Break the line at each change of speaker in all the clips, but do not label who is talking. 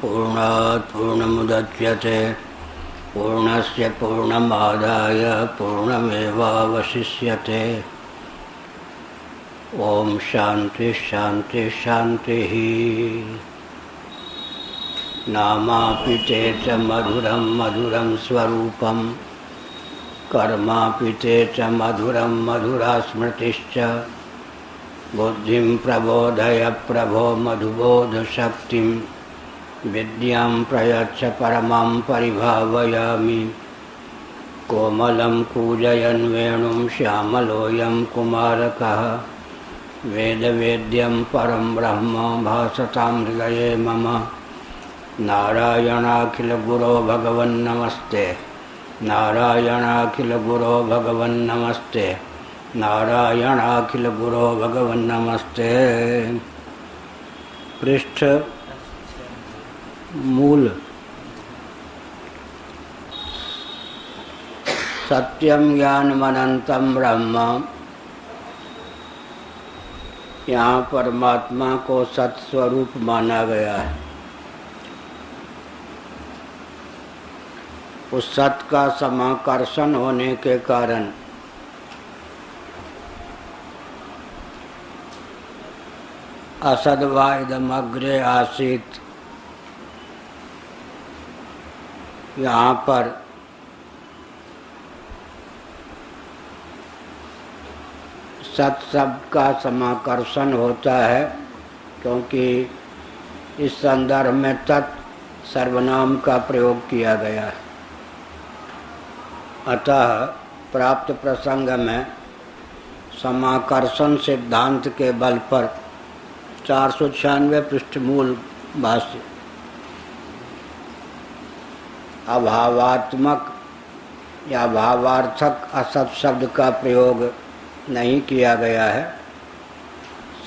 पूर्णात् पूर्णमुदच्यते पूर्णस्य पूर्णमादाय पूर्णमेवावशिष्यते। ओम शांति शांति शांति। नामापि ते च मधुरं मधुरं स्वरूपं कर्मापि ते च मधुरं मधुरा स्मृतिश्च। बुद्धिं प्रबोधय प्रभो मधुबोधशक्तिं विद्यां प्रयच्छ परमां परिभावयामि। कोमलं कूजयन् वेणुं श्यामलोऽयं कुमारकः वेदवेद्यं परं ब्रह्म भासतां हृदये मम। नारायणाखिलगुरो भगवन्नमस्ते नारायणाखिलगुरो भगवन्नमस्ते नारायणाखिलगुरो भगवन्नमस्ते। पृष्ठ मूल। सत्यम ज्ञानमनंतम ब्रह्म। यहाँ परमात्मा को सत्स्वरूप माना गया है। उस सत का समाकर्षण होने के कारण असद्वा इदमग्रे आसीत। यहाँ पर सत शब्द का समाकर्षण होता है क्योंकि इस संदर्भ में तत् सर्वनाम का प्रयोग किया गया है। अतः प्राप्त प्रसंग में समाकर्षण सिद्धांत के बल पर 496 पृष्ठ मूल भाष्य अभावात्मक या भावार्थक असत शब्द का प्रयोग नहीं किया गया है।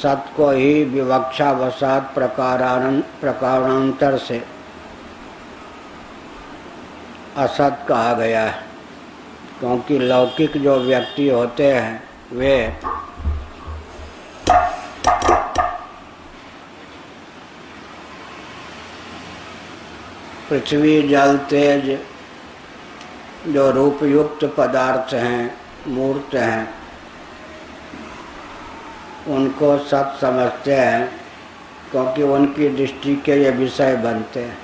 सत को ही विवक्षावसात प्रकारांतर से असत कहा गया है क्योंकि लौकिक जो व्यक्ति होते हैं वे पृथ्वी जल तेज जो रूपयुक्त पदार्थ हैं मूर्त हैं उनको सत समझते हैं क्योंकि उनकी दृष्टि के ये विषय बनते हैं।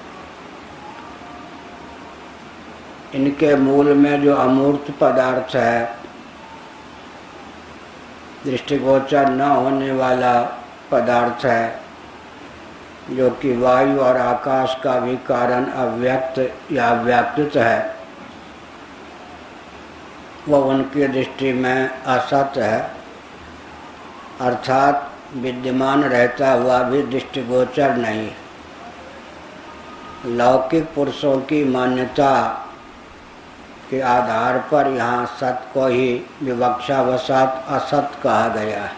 इनके मूल में जो अमूर्त पदार्थ है दृष्टिगोचर न होने वाला पदार्थ है जो कि वायु और आकाश का भी कारण अव्यक्त या व्याप्त है वह उनकी दृष्टि में असत है अर्थात विद्यमान रहता हुआ भी दृष्टिगोचर नहीं। लौकिक पुरुषों की मान्यता के आधार पर यहाँ सत को ही विवक्षावसात असत कहा गया है।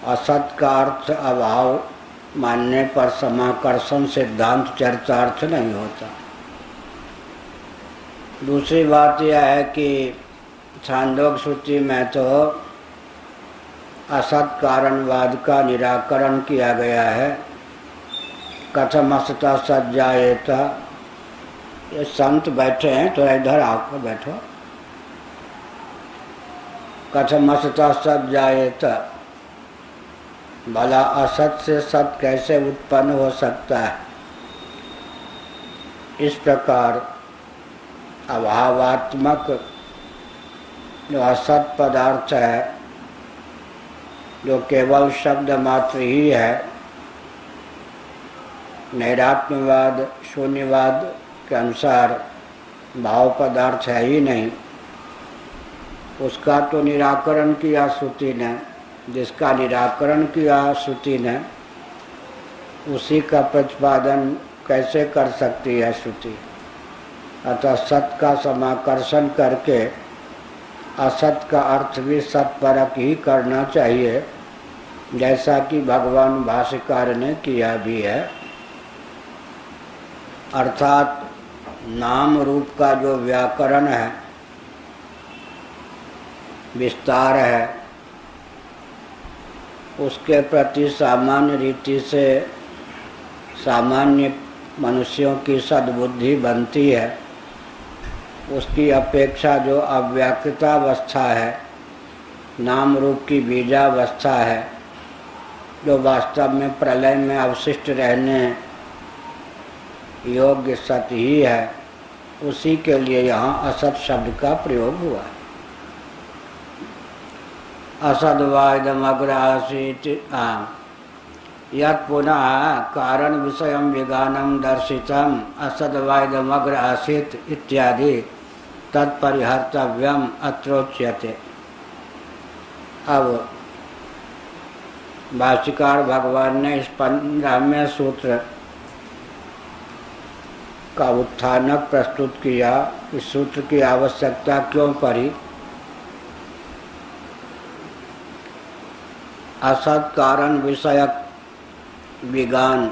असत का अर्थ अभाव मानने पर समाकर्षण सिद्धांत चरितार्थ नहीं होता। दूसरी बात यह है कि छांदोग्य श्रुति में तो असत कारणवाद का निराकरण किया गया है। कथम असता सत जायेत। ये संत बैठे हैं तो इधर आकर बैठो। कथम असता सत जायेत, भला असत से सत कैसे उत्पन्न हो सकता है। इस प्रकार अभावात्मक जो असत पदार्थ है जो केवल शब्द मात्र ही है, नैरात्म्यवाद शून्यवाद के अनुसार भाव पदार्थ है ही नहीं, उसका तो निराकरण किया श्रुति ने। जिसका निराकरण किया श्रुति ने उसी का प्रतिपादन कैसे कर सकती है श्रुति। अतः सत का समाकर्षण करके असत का अर्थ भी सत्परक ही करना चाहिए जैसा कि भगवान भाष्यकार ने किया भी है। अर्थात नाम रूप का जो व्याकरण है विस्तार है उसके प्रति सामान्य रीति से सामान्य मनुष्यों की सद्बुद्धि बनती है, उसकी अपेक्षा जो अव्यक्तावस्था है, नाम रूप की बीजावस्था है, जो वास्तव में प्रलय में अवशिष्ट रहने योग्य सत्य ही है, उसी के लिए यहाँ असत शब्द का प्रयोग हुआ है। असद्वाइदमग्र आसीत् यत् पुनः कारण विषयम विगानम दर्शितम असद्वाइदमग्र आसीत् इत्यादि तत्परिहर्तव्यम अत्रोच्यते। अब भाष्यकार भगवान ने इस 15वें सूत्र का उत्थानक प्रस्तुत किया। इस सूत्र की आवश्यकता क्यों पड़ी? असत कारण विषयक विज्ञान,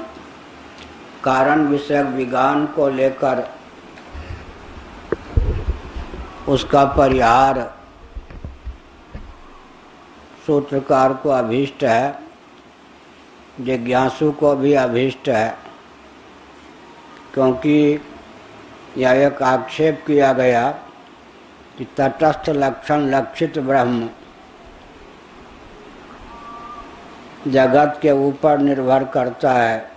कारण विषयक विज्ञान को लेकर उसका परिहार सूत्रकार को अभीष्ट है, जिज्ञासु को भी अभीष्ट है, क्योंकि यह एक आक्षेप किया गया कि तटस्थ लक्षण लक्षित ब्रह्म जगत के ऊपर निर्भर करता है,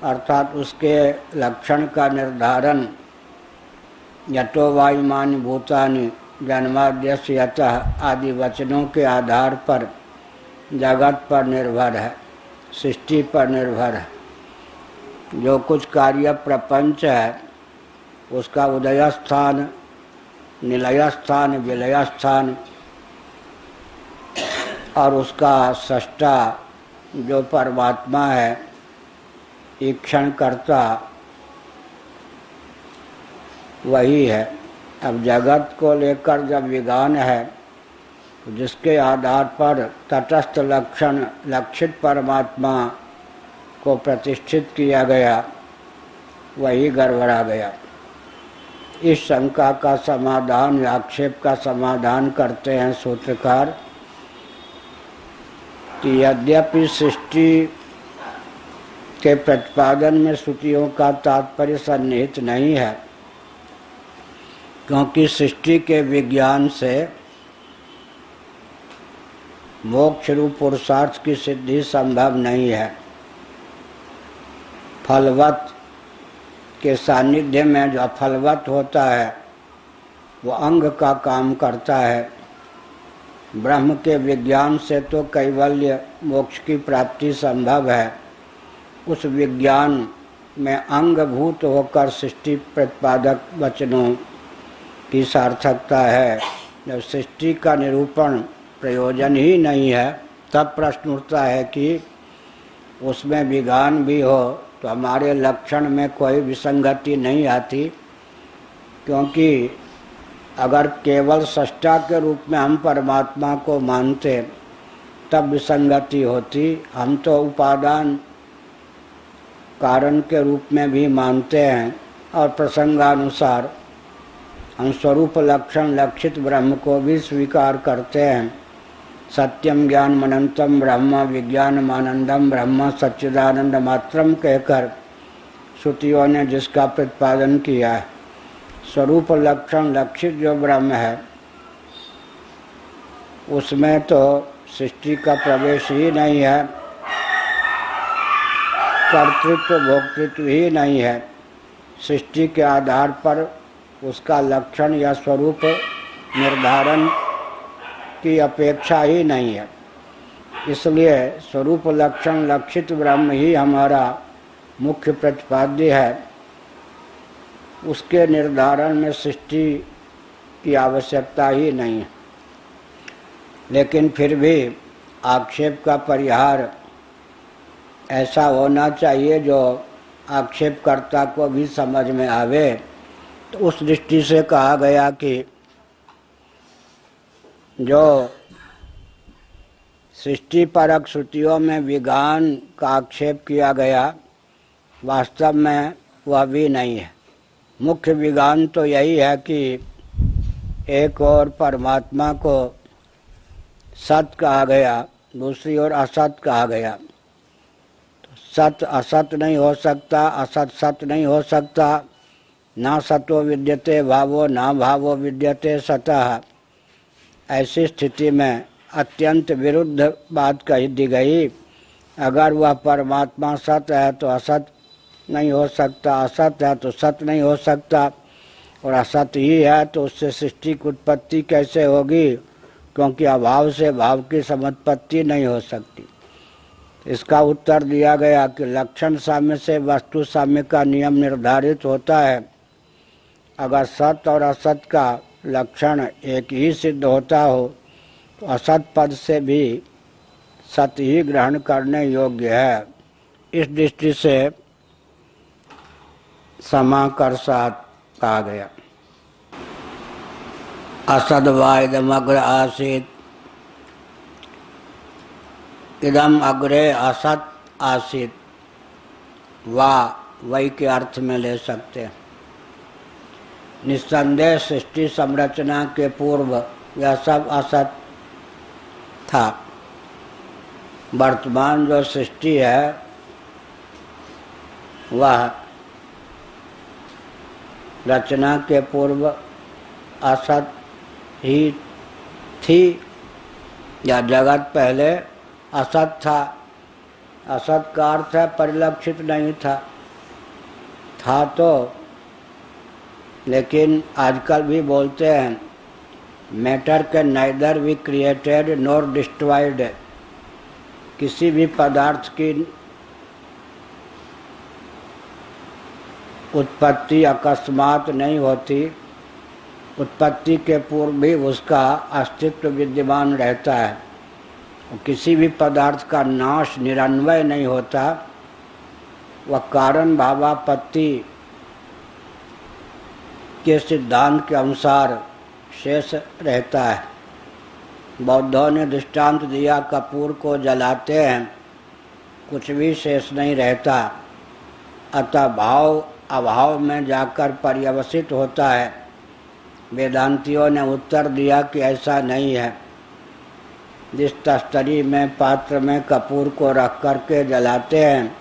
अर्थात उसके लक्षण का निर्धारण यतो वायुमानि भूतानि जन्माद्यस्य यतः आदि वचनों के आधार पर जगत पर निर्भर है, सृष्टि पर निर्भर है। जो कुछ कार्य प्रपंच है उसका उदय स्थान, निलय स्थान, विलय स्थान और उसका सृष्टा जो परमात्मा है, ईक्षण करता वही है। अब जगत को लेकर जब विज्ञान है तो जिसके आधार पर तटस्थ लक्षण लक्षित परमात्मा को प्रतिष्ठित किया गया, वही गड़बड़ा गया। इस शंका का समाधान, आक्षेप का समाधान करते हैं सूत्रकार कि यद्यपि सृष्टि के प्रतिपादन में श्रुतियों का तात्पर्य सन्निहित नहीं है, क्योंकि सृष्टि के विज्ञान से मोक्ष रूप पुरुषार्थ की सिद्धि संभव नहीं है। फलवत के सानिध्य में जो अफलवत होता है वो अंग का काम करता है। ब्रह्म के विज्ञान से तो कैवल्य मोक्ष की प्राप्ति संभव है। उस विज्ञान में अंगभूत होकर सृष्टि प्रतिपादक वचनों की सार्थकता है। जब सृष्टि का निरूपण प्रयोजन ही नहीं है, तब प्रश्न उठता है कि उसमें विज्ञान भी हो तो हमारे लक्षण में कोई विसंगति नहीं आती, क्योंकि अगर केवल सृष्टा के रूप में हम परमात्मा को मानते तब विसंगति होती। हम तो उपादान कारण के रूप में भी मानते हैं और प्रसंगानुसार हम स्वरूप लक्षण लक्षित ब्रह्म को भी स्वीकार करते हैं। सत्यम ज्ञान अनंतम ब्रह्म विज्ञानम आनंदम ब्रह्म सच्चिदानंद मात्रम कहकर श्रुतियों ने जिसका प्रतिपादन किया है, स्वरूप लक्षण लक्षित जो ब्रह्म है उसमें तो सृष्टि का प्रवेश ही नहीं है, कर्तृत्व भोक्तृत्व ही नहीं है। सृष्टि के आधार पर उसका लक्षण या स्वरूप निर्धारण की अपेक्षा ही नहीं है। इसलिए स्वरूप लक्षण लक्षित ब्रह्म ही हमारा मुख्य प्रतिपाद्य है। उसके निर्धारण में सृष्टि की आवश्यकता ही नहीं है। लेकिन फिर भी आक्षेप का परिहार ऐसा होना चाहिए जो आक्षेपकर्ता को भी समझ में आवे। तो उस दृष्टि से कहा गया कि जो सृष्टि परक श्रुतियों में विज्ञान का आक्षेप किया गया, वास्तव में वह भी नहीं है। मुख्य विज्ञान तो यही है कि एक ओर परमात्मा को सत कहा गया, दूसरी ओर असत कहा गया। तो सत असत नहीं हो सकता, असत सत नहीं हो सकता, ना सतो विद्यते भावो ना भावो विद्यते सतः। ऐसी स्थिति में अत्यंत विरुद्ध बात कही दी गई। अगर वह परमात्मा सत है तो असत नहीं हो सकता, असत है तो सत नहीं हो सकता, और असत ही है तो उससे सृष्टि की उत्पत्ति कैसे होगी, क्योंकि अभाव से भाव की समुत्पत्ति नहीं हो सकती। इसका उत्तर दिया गया कि लक्षण साम्य से वस्तु साम्य का नियम निर्धारित होता है। अगर सत और असत का लक्षण एक ही सिद्ध होता हो तो असत पद से भी सत ही ग्रहण करने योग्य है। इस दृष्टि से समाकर्षात् कहा गया। असद वा इदमग्र आसीत, इदम अग्रे असत आसीत, वा वही के अर्थ में ले सकते हैं। निस्संदेह सृष्टि संरचना के पूर्व यह सब असत था। वर्तमान जो सृष्टि है वह रचना के पूर्व असत ही थी, या जगत पहले असत था। असत का अर्थ है परिलक्षित नहीं था तो, लेकिन आजकल भी बोलते हैं matter can neither be created nor destroyed. किसी भी पदार्थ की उत्पत्ति अकस्मात नहीं होती, उत्पत्ति के पूर्व भी उसका अस्तित्व विद्यमान रहता है। और किसी भी पदार्थ का नाश निरन्वय नहीं होता, वह कारण भावापत्ति के सिद्धांत के अनुसार शेष रहता है। बौद्धों ने दृष्टांत दिया, कपूर को जलाते हैं कुछ भी शेष नहीं रहता, अतः भाव अभाव में जाकर पर्यवसित होता है। वेदांतियों ने उत्तर दिया कि ऐसा नहीं है। जिस तस्तरी में पात्र में कपूर को रख करके जलाते हैं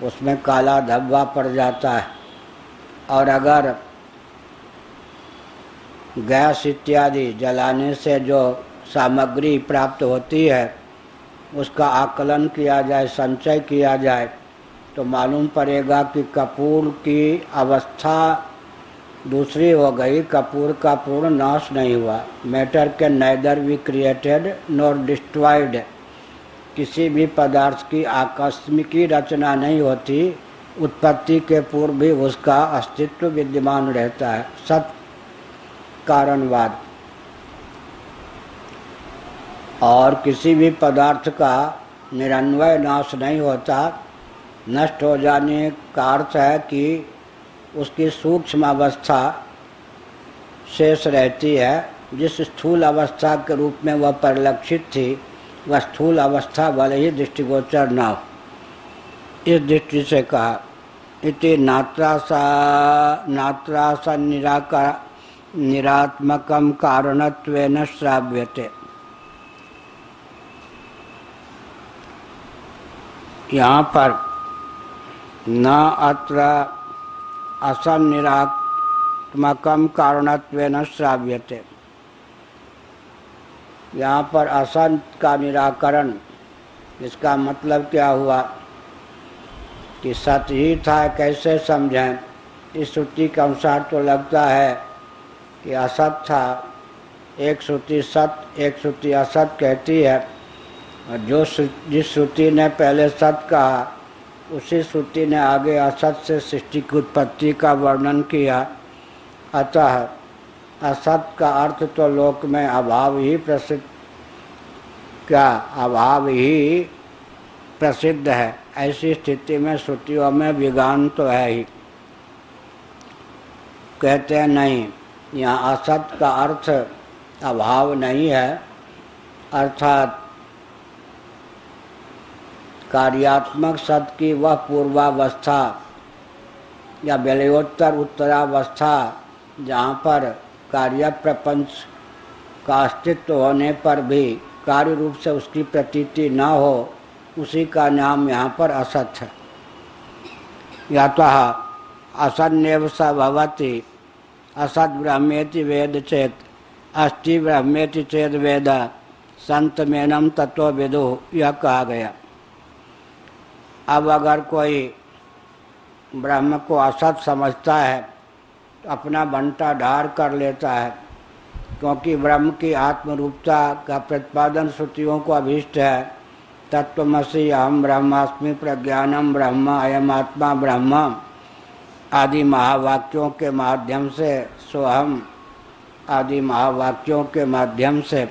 उसमें काला धब्बा पड़ जाता है, और अगर गैस इत्यादि जलाने से जो सामग्री प्राप्त होती है उसका आकलन किया जाए, संचय किया जाए, तो मालूम पड़ेगा कि कपूर की अवस्था दूसरी हो गई, कपूर का पूर्ण नाश नहीं हुआ। Matter can neither be created nor destroyed. किसी भी पदार्थ की आकस्मिकी रचना नहीं होती, उत्पत्ति के पूर्व भी उसका अस्तित्व विद्यमान रहता है। सत कारणवाद। और किसी भी पदार्थ का निरन्वय नाश नहीं होता। नष्ट हो जाने का अर्थ है कि उसकी सूक्ष्म अवस्था शेष रहती है। जिस स्थूल अवस्था के रूप में वह परिलक्षित थी वह स्थूल अवस्था भले ही दृष्टिगोचर न हो। इस दृष्टि से कहा इति नात्रासा निरात्मकम कारणत्वेन श्राव्यते। यहाँ पर न अत्र असन्निरात्मकम कारणत्वेन श्राव्यते। यहाँ पर असंत का निराकरण, इसका मतलब क्या हुआ कि सत ही था, कैसे समझें। इस श्रुति के अनुसार तो लगता है कि असत था। एक श्रुति सत एक श्रुति असत कहती है, और जिस श्रुति ने पहले सत कहा उसी श्रुति ने आगे असत से सृष्टि की उत्पत्ति का वर्णन किया। अतः असत का अर्थ तो लोक में अभाव ही प्रसिद्ध है। ऐसी स्थिति में श्रुतियों में विज्ञान तो है ही। कहते हैं नहीं, यहाँ असत का अर्थ अभाव नहीं है, अर्थात कार्यात्मक सत की वह पूर्वावस्था या विलयोत्तर उत्तरावस्था जहाँ पर कार्य प्रपंच का अस्तित्व होने पर भी कार्य रूप से उसकी प्रतीति न हो, उसी का नाम यहाँ पर असत है। यतः असन्नेव स भवति असद ब्रह्मेति वेद चेत अस्ति ब्रह्मेति चेद वेद संतमेनम तत्व विदु, यह कहा गया। अब अगर कोई ब्रह्म को असत समझता है तो अपना बंटा ढार कर लेता है, क्योंकि ब्रह्म की आत्मरूपता का प्रतिपादन श्रुतियों को अभीष्ट है। तत्वमसि अहम ब्रह्मास्मि प्रज्ञानम ब्रह्म अयम आत्मा ब्रह्म आदि महावाक्यों के माध्यम से, सोहम आदि महावाक्यों के माध्यम से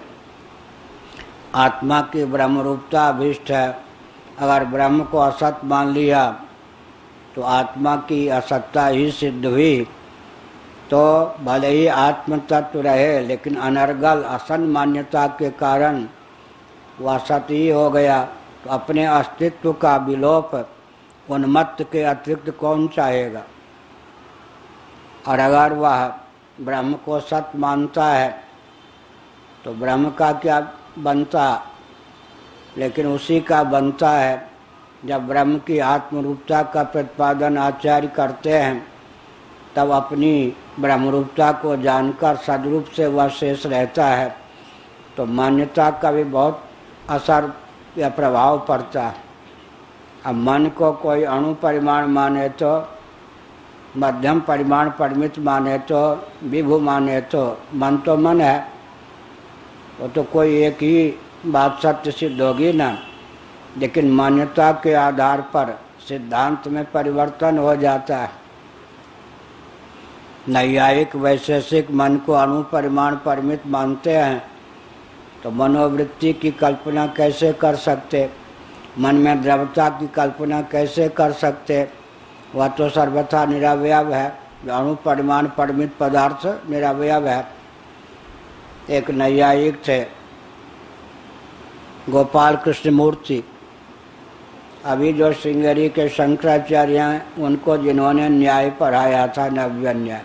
आत्मा की ब्रह्मरूपता अभीष्ट है। अगर ब्रह्म को असत मान लिया तो आत्मा की असत्ता ही सिद्ध हुई। तो भले ही आत्म तत्व रहे, लेकिन अनर्गल असन मान्यता के कारण वह असत ही हो गया। तो अपने अस्तित्व का विलोप उन्मत्त के अतिरिक्त कौन चाहेगा। और अगर वह ब्रह्म को सत मानता है तो ब्रह्म का क्या बनता, लेकिन उसी का बनता है जब ब्रह्म की आत्मरूपता का प्रतिपादन आचार्य करते हैं, तब अपनी ब्रह्मरूपता को जानकर सदरूप से वह शेष रहता है। तो मान्यता का भी बहुत असर या प्रभाव पड़ता है। अब मन को कोई अणु परिमाण माने तो, मध्यम परिमाण परिमित माने तो, विभु माने तो मन है, वो तो कोई एक ही बात सत्य सिद्ध होगी ना। लेकिन मान्यता के आधार पर सिद्धांत में परिवर्तन हो जाता है। नैयायिक वैशेषिक मन को अणु परिमाण परिमित मानते हैं, तो मनोवृत्ति की कल्पना कैसे कर सकते, मन में द्रवता की कल्पना कैसे कर सकते। वह तो सर्वथा निरवयव है। अणु परिमाण परिमित पदार्थ निरवयव है। एक नैयायिक थे गोपाल कृष्ण मूर्ति, अभी जो श्रृंगेरी के शंकराचार्य हैं, उनको जिन्होंने न्याय पढ़ाया था, नव्य न्याय,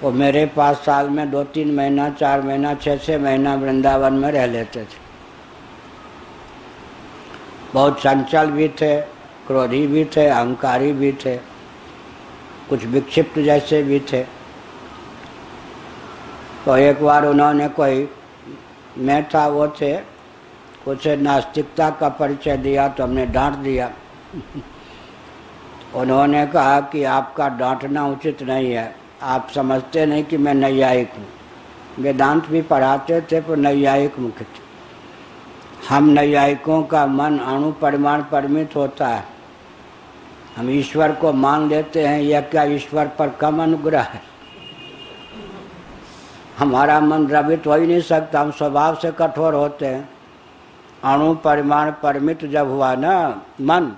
वो मेरे पास साल में 2-3 महीना, 4 महीना, 6-6 महीना वृंदावन में रह लेते थे। बहुत चंचल भी थे, क्रोधी भी थे, अहंकारी भी थे, कुछ विक्षिप्त जैसे भी थे। तो एक बार उन्होंने कोई, मैं था वो थे, कुछ नास्तिकता का परिचय दिया तो हमने डांट दिया। उन्होंने कहा कि आपका डांटना उचित नहीं है, आप समझते नहीं कि मैं नैयायिक हूँ। वेदांत भी पढ़ाते थे पर नैयायिक मुख्य थे। हम नैयायिकों का मन अणु परिमाण परिमित होता है। हम ईश्वर को मान लेते हैं, यह क्या ईश्वर पर कम अनुग्रह है। हमारा मन द्रवित हो ही नहीं सकता, हम स्वभाव से कठोर होते हैं। अणु परिमाण परिमित जब हुआ ना मन,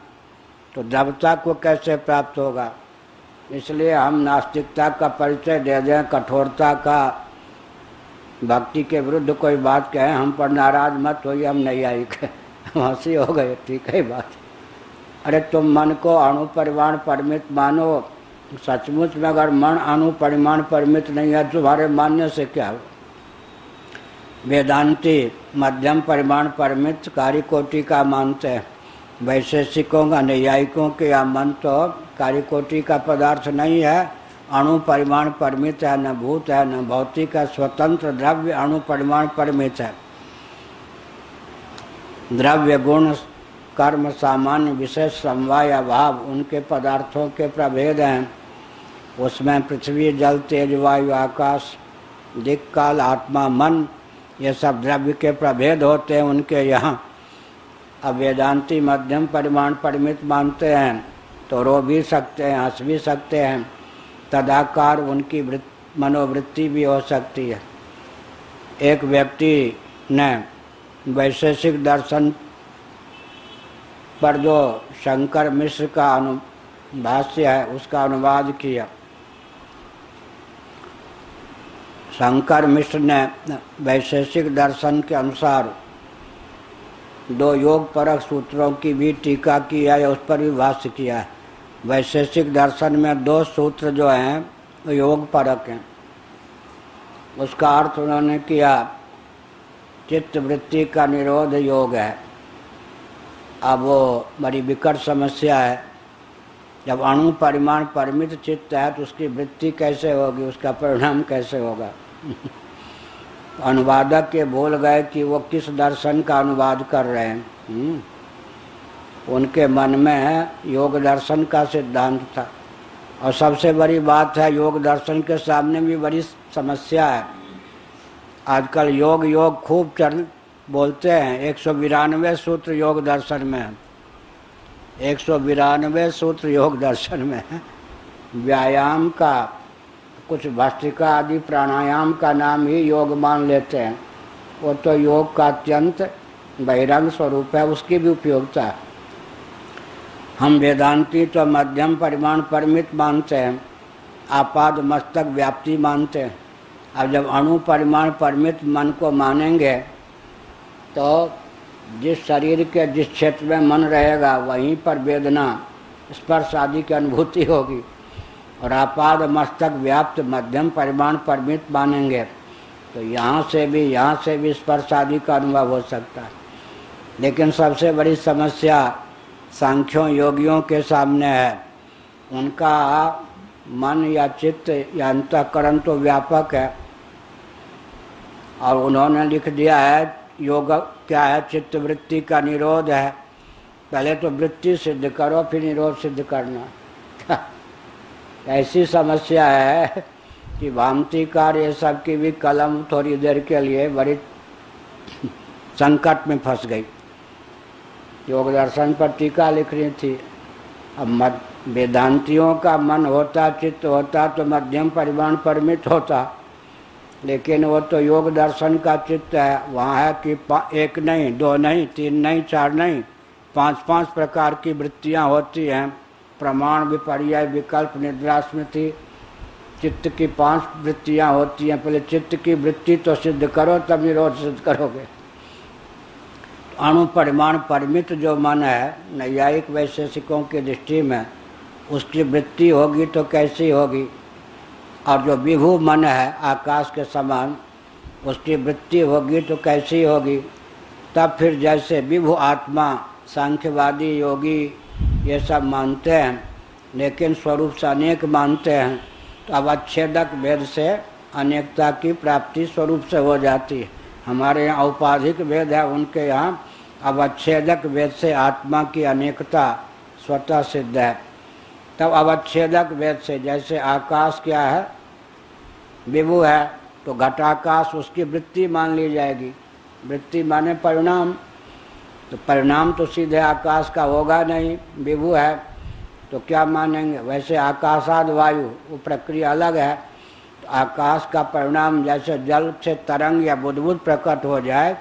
तो द्रवता को कैसे प्राप्त होगा। इसलिए हम नास्तिकता का परिचय दे दें, कठोरता का। भक्ति के विरुद्ध कोई बात कहें, हम पर नाराज मत होइए, हम नैयायिक हैं। हंसी हो गई, ठीक है बात। अरे तुम मन को अणु परिमाण परिमित मानो, सचमुच में अगर मन अणु परिमाण परिमित नहीं है, तुम्हारे मानने से क्या हो। वेदांती मध्यम परिमाण परिमित कार्यकोटि का मानते हैं। वैशेषिकों का, नैयायिकों के या मन तो कार्यकोटि का पदार्थ नहीं है, अणु परिमाण परिमित है, न भूत है न भौतिक है, स्वतंत्र द्रव्य अणु परिमाण परिमित है। द्रव्य गुण कर्म सामान्य विशेष समवाय अभाव उनके पदार्थों के प्रभेद हैं। उसमें पृथ्वी जल तेज वायु आकाश दिक् काल आत्मा मन, ये सब द्रव्य के प्रभेद होते हैं उनके यहाँ। अब वेदांती मध्यम परिमाण परिमित मानते हैं तो रो भी सकते हैं, हंस भी सकते हैं, तदाकार उनकी मनोवृत्ति भी हो सकती है। एक व्यक्ति ने वैशेषिक दर्शन पर जो शंकर मिश्र का भाष्य है उसका अनुवाद किया। शंकर मिश्र ने वैशेषिक दर्शन के अनुसार 2 योग परक सूत्रों की भी टीका की है, उस पर भी भाष्य किया है। वैशेषिक दर्शन में 2 सूत्र जो हैं वो योग परक हैं। उसका अर्थ उन्होंने किया चित्त वृत्ति का निरोध योग है, अब वो बड़ी विकट समस्या है। जब अणु परिमाण परिमित चित्त है तो उसकी वृत्ति कैसे होगी, उसका परिणाम कैसे होगा? अनुवादक के बोल गए कि वो किस दर्शन का अनुवाद कर रहे हैं। उनके मन में योग दर्शन का सिद्धांत था। और सबसे बड़ी बात है, योग दर्शन के सामने भी बड़ी समस्या है। आजकल योग योग खूब बोलते हैं। 192 सूत्र योग दर्शन में है। 192 सूत्र योग दर्शन में है। व्यायाम का, कुछ भस्त्रिका आदि प्राणायाम का नाम ही योग मान लेते हैं। वो तो योग का अत्यंत बहिरंग स्वरूप है, उसकी भी उपयोगिता है। हम वेदांती तो मध्यम परिमाण परिमित मानते हैं, आपाद मस्तक व्याप्ति मानते हैं। अब जब अणु परिमाण परिमित मन को मानेंगे तो जिस शरीर के जिस क्षेत्र में मन रहेगा वहीं पर वेदना स्पर्श आदि की अनुभूति होगी। और आपाद मस्तक व्याप्त मध्यम परिमाण परिमित मानेंगे तो यहाँ से भी स्पर्श आदि का अनुभव हो सकता है। लेकिन सबसे बड़ी समस्या सांख्यों योगियों के सामने है। उनका मन या चित्त या अंतःकरण तो व्यापक है और उन्होंने लिख दिया है योग क्या है, चित्त वृत्ति का निरोध है। पहले तो वृत्ति सिद्ध करो फिर निरोध सिद्ध करना। ऐसी समस्या है कि भामतीकार ये सब की भी कलम थोड़ी देर के लिए बड़ी संकट में फंस गई। योग दर्शन पर टीका लिख रही थी। अब वेदांतियों का मन होता, चित्त होता तो मध्यम परिमाण परिमित होता, लेकिन वो तो योग दर्शन का चित्त है। वहाँ है कि एक नहीं, दो नहीं, तीन नहीं, चार नहीं, पांच प्रकार की वृत्तियाँ होती हैं। प्रमाण, विपर्यय, विकल्प, निद्रा, स्मृति। चित्त की 5 वृत्तियाँ होती हैं। पहले चित्त की वृत्ति तो सिद्ध करो तब निरोध सिद्ध करोगे। अणु परिमाण परिमित जो मन है नैयायिक वैशेषिकों की दृष्टि में उसकी वृत्ति होगी तो कैसी होगी? और जो विभु मन है आकाश के समान उसकी वृत्ति होगी तो कैसी होगी? तब फिर जैसे विभु आत्मा सांख्यवादी योगी ये सब मानते हैं, लेकिन स्वरूप से अनेक मानते हैं, तो अवच्छेदक भेद से अनेकता की प्राप्ति स्वरूप से हो जाती है। हमारे यहाँ औपाधिक भेद है, उनके यहाँ अवच्छेदक भेद से आत्मा की अनेकता स्वतः सिद्ध है। तब अवच्छेदक भेद से जैसे आकाश क्या है, विभु है, तो घटाकाश उसकी वृत्ति मान ली जाएगी। वृत्ति माने परिणाम, तो परिणाम तो सीधे आकाश का होगा नहीं, विभु है तो क्या मानेंगे? वैसे आकाशाद वायु वो प्रक्रिया अलग है। तो आकाश का परिणाम जैसे जल से तरंग या बुदबुद प्रकट हो जाए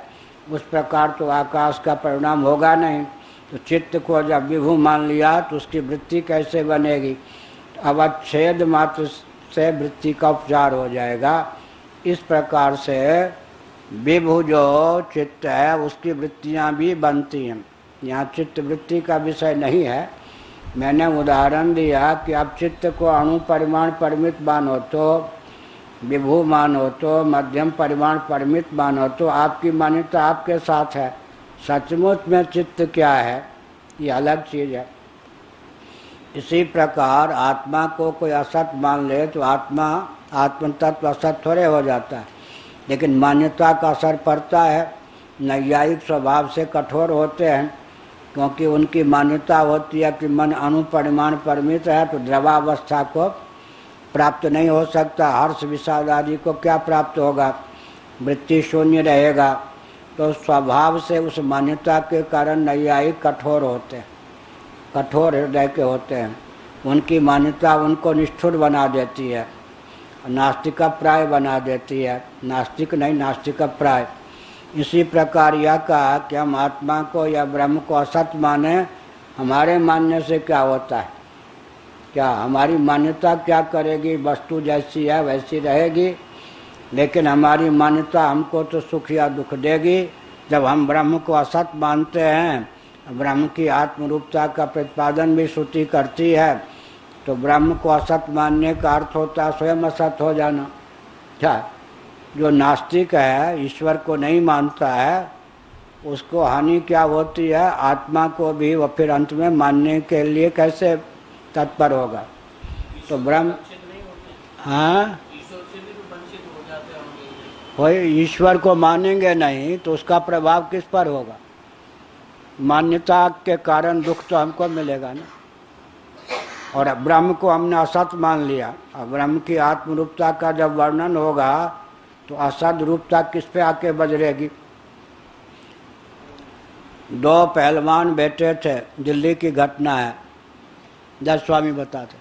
उस प्रकार तो आकाश का परिणाम होगा नहीं। तो चित्त को जब विभु मान लिया तो उसकी वृत्ति कैसे बनेगी? अवच्छेद मात्र से वृत्ति का उपचार हो जाएगा। इस प्रकार से विभु जो चित्त है उसकी वृत्तियाँ भी बनती हैं। यहाँ चित्त वृत्ति का विषय नहीं है। मैंने उदाहरण दिया कि आप चित्त को अणु परिमाण परिमित मानो तो, विभु मानो तो, मध्यम परिमाण परिमित मानो तो आपकी मान्यता आपके साथ है। सचमुच में चित्त क्या है ये अलग चीज़ है। इसी प्रकार आत्मा को कोई असत मान ले तो आत्म तत्व असत थोड़े हो जाता है, लेकिन मान्यता का असर पड़ता है। नैयायिक स्वभाव से कठोर होते हैं क्योंकि उनकी मान्यता होती है कि मन अणु परिमाण परिमित है तो द्रवावस्था को प्राप्त नहीं हो सकता। हर्ष विषाद आदि को क्या प्राप्त होगा? वृत्ति शून्य रहेगा। तो स्वभाव से उस मान्यता के कारण नैयायिक कठोर होते हैं, कठोर हृदय के होते हैं। उनकी मान्यता उनको निष्ठुर बना देती है, नास्तिक प्राय बना देती है। नास्तिक नहीं, नास्तिक प्राय। इसी प्रकार यह कहा कि हम आत्मा को या ब्रह्म को असत माने, हमारे मानने से क्या होता है? क्या हमारी मान्यता क्या करेगी? वस्तु जैसी है वैसी रहेगी, लेकिन हमारी मान्यता हमको तो सुख या दुख देगी। जब हम ब्रह्म को असत मानते हैं, ब्रह्म की आत्मरूपता का प्रतिपादन भी श्रुति करती है, तो ब्रह्म को असत मानने का अर्थ होता है स्वयं असत हो जाना। क्या जो नास्तिक है, ईश्वर को नहीं मानता है, उसको हानि क्या होती है, आत्मा को भी वो फिर अंत में मानने के लिए कैसे तत्पर होगा। तो ब्रह्म, हाँ, कोई ईश्वर को मानेंगे नहीं तो उसका प्रभाव किस पर होगा। मान्यता के कारण दुख तो हमको मिलेगा ना। और ब्रह्म को हमने असत मान लिया, और ब्रह्म की आत्मरूपता का जब वर्णन होगा तो असत रूपता किस पे आके बजरेगी। दो पहलवान बैठे थे, दिल्ली की घटना है, दस स्वामी बताते,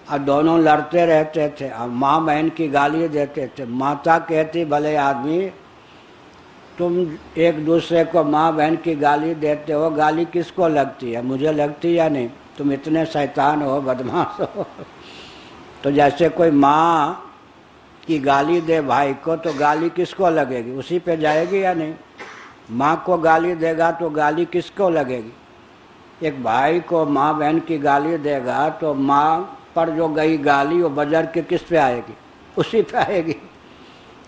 और दोनों लड़ते रहते थे और माँ बहन की गाली देते थे। माता कहती भले आदमी तुम एक दूसरे को माँ बहन की गाली देते हो, गाली किसको लगती है, मुझे लगती या नहीं, तुम इतने शैतान हो, बदमाश हो। तो जैसे कोई माँ की गाली दे भाई को तो गाली किसको लगेगी, उसी पे जाएगी या नहीं। माँ को गाली देगा तो गाली किसको लगेगी। एक भाई को माँ बहन की गाली देगा तो माँ पर जो गई गाली वो बजर के किस पे आएगी, उसी पे आएगी।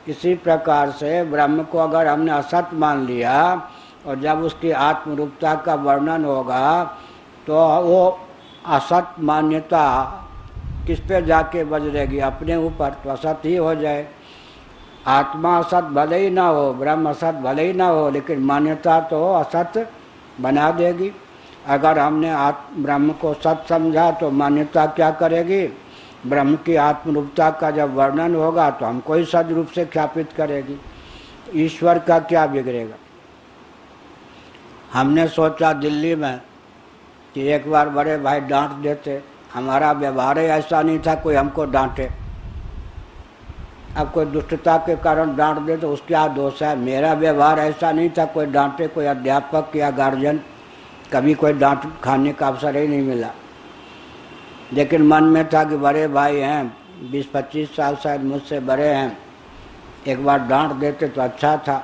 इसी प्रकार से ब्रह्म को अगर हमने असत मान लिया और जब उसकी आत्मरूपता का वर्णन होगा तो वो असत मान्यता किस पे जाके बजरेगी, अपने ऊपर, तो असत ही हो जाए। आत्मा असत भले ही ना हो, ब्रह्म असत भले ही ना हो, लेकिन मान्यता तो असत बना देगी। अगर हमने ब्रह्म को सत समझा तो मान्यता क्या करेगी, ब्रह्म की आत्मरूपता का जब वर्णन होगा तो हमको ही सदरूप से ख्यापित करेगी। ईश्वर का क्या बिगड़ेगा। हमने सोचा दिल्ली में कि एक बार बड़े भाई डांट देते, हमारा व्यवहार ही ऐसा नहीं था कोई हमको डांटे। अब कोई दुष्टता के कारण डांट दे तो उसका क्या दोष है। मेरा व्यवहार ऐसा नहीं था कोई डांटे, कोई अध्यापक या गार्जियन, कभी कोई डांट खाने का अवसर ही नहीं मिला। लेकिन मन में था कि बड़े भाई हैं, 20-25 साल शायद मुझसे बड़े हैं, एक बार डांट देते तो अच्छा था।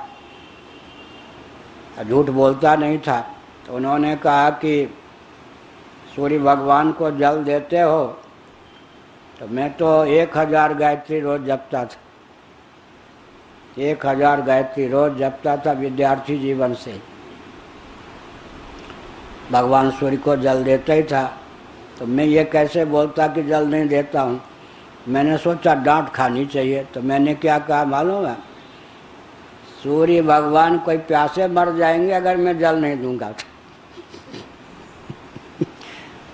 झूठ बोलता नहीं था। तो उन्होंने कहा कि सूर्य भगवान को जल देते हो, तो मैं तो 1000 गायत्री रोज जपता था, 1000 गायत्री रोज जपता था विद्यार्थी जीवन से। भगवान सूर्य को जल देता ही था, तो मैं ये कैसे बोलता कि जल नहीं देता हूँ। मैंने सोचा डांट खानी चाहिए, तो मैंने क्या कहा मालूम है, सूर्य भगवान कोई प्यासे मर जाएंगे अगर मैं जल नहीं दूंगा।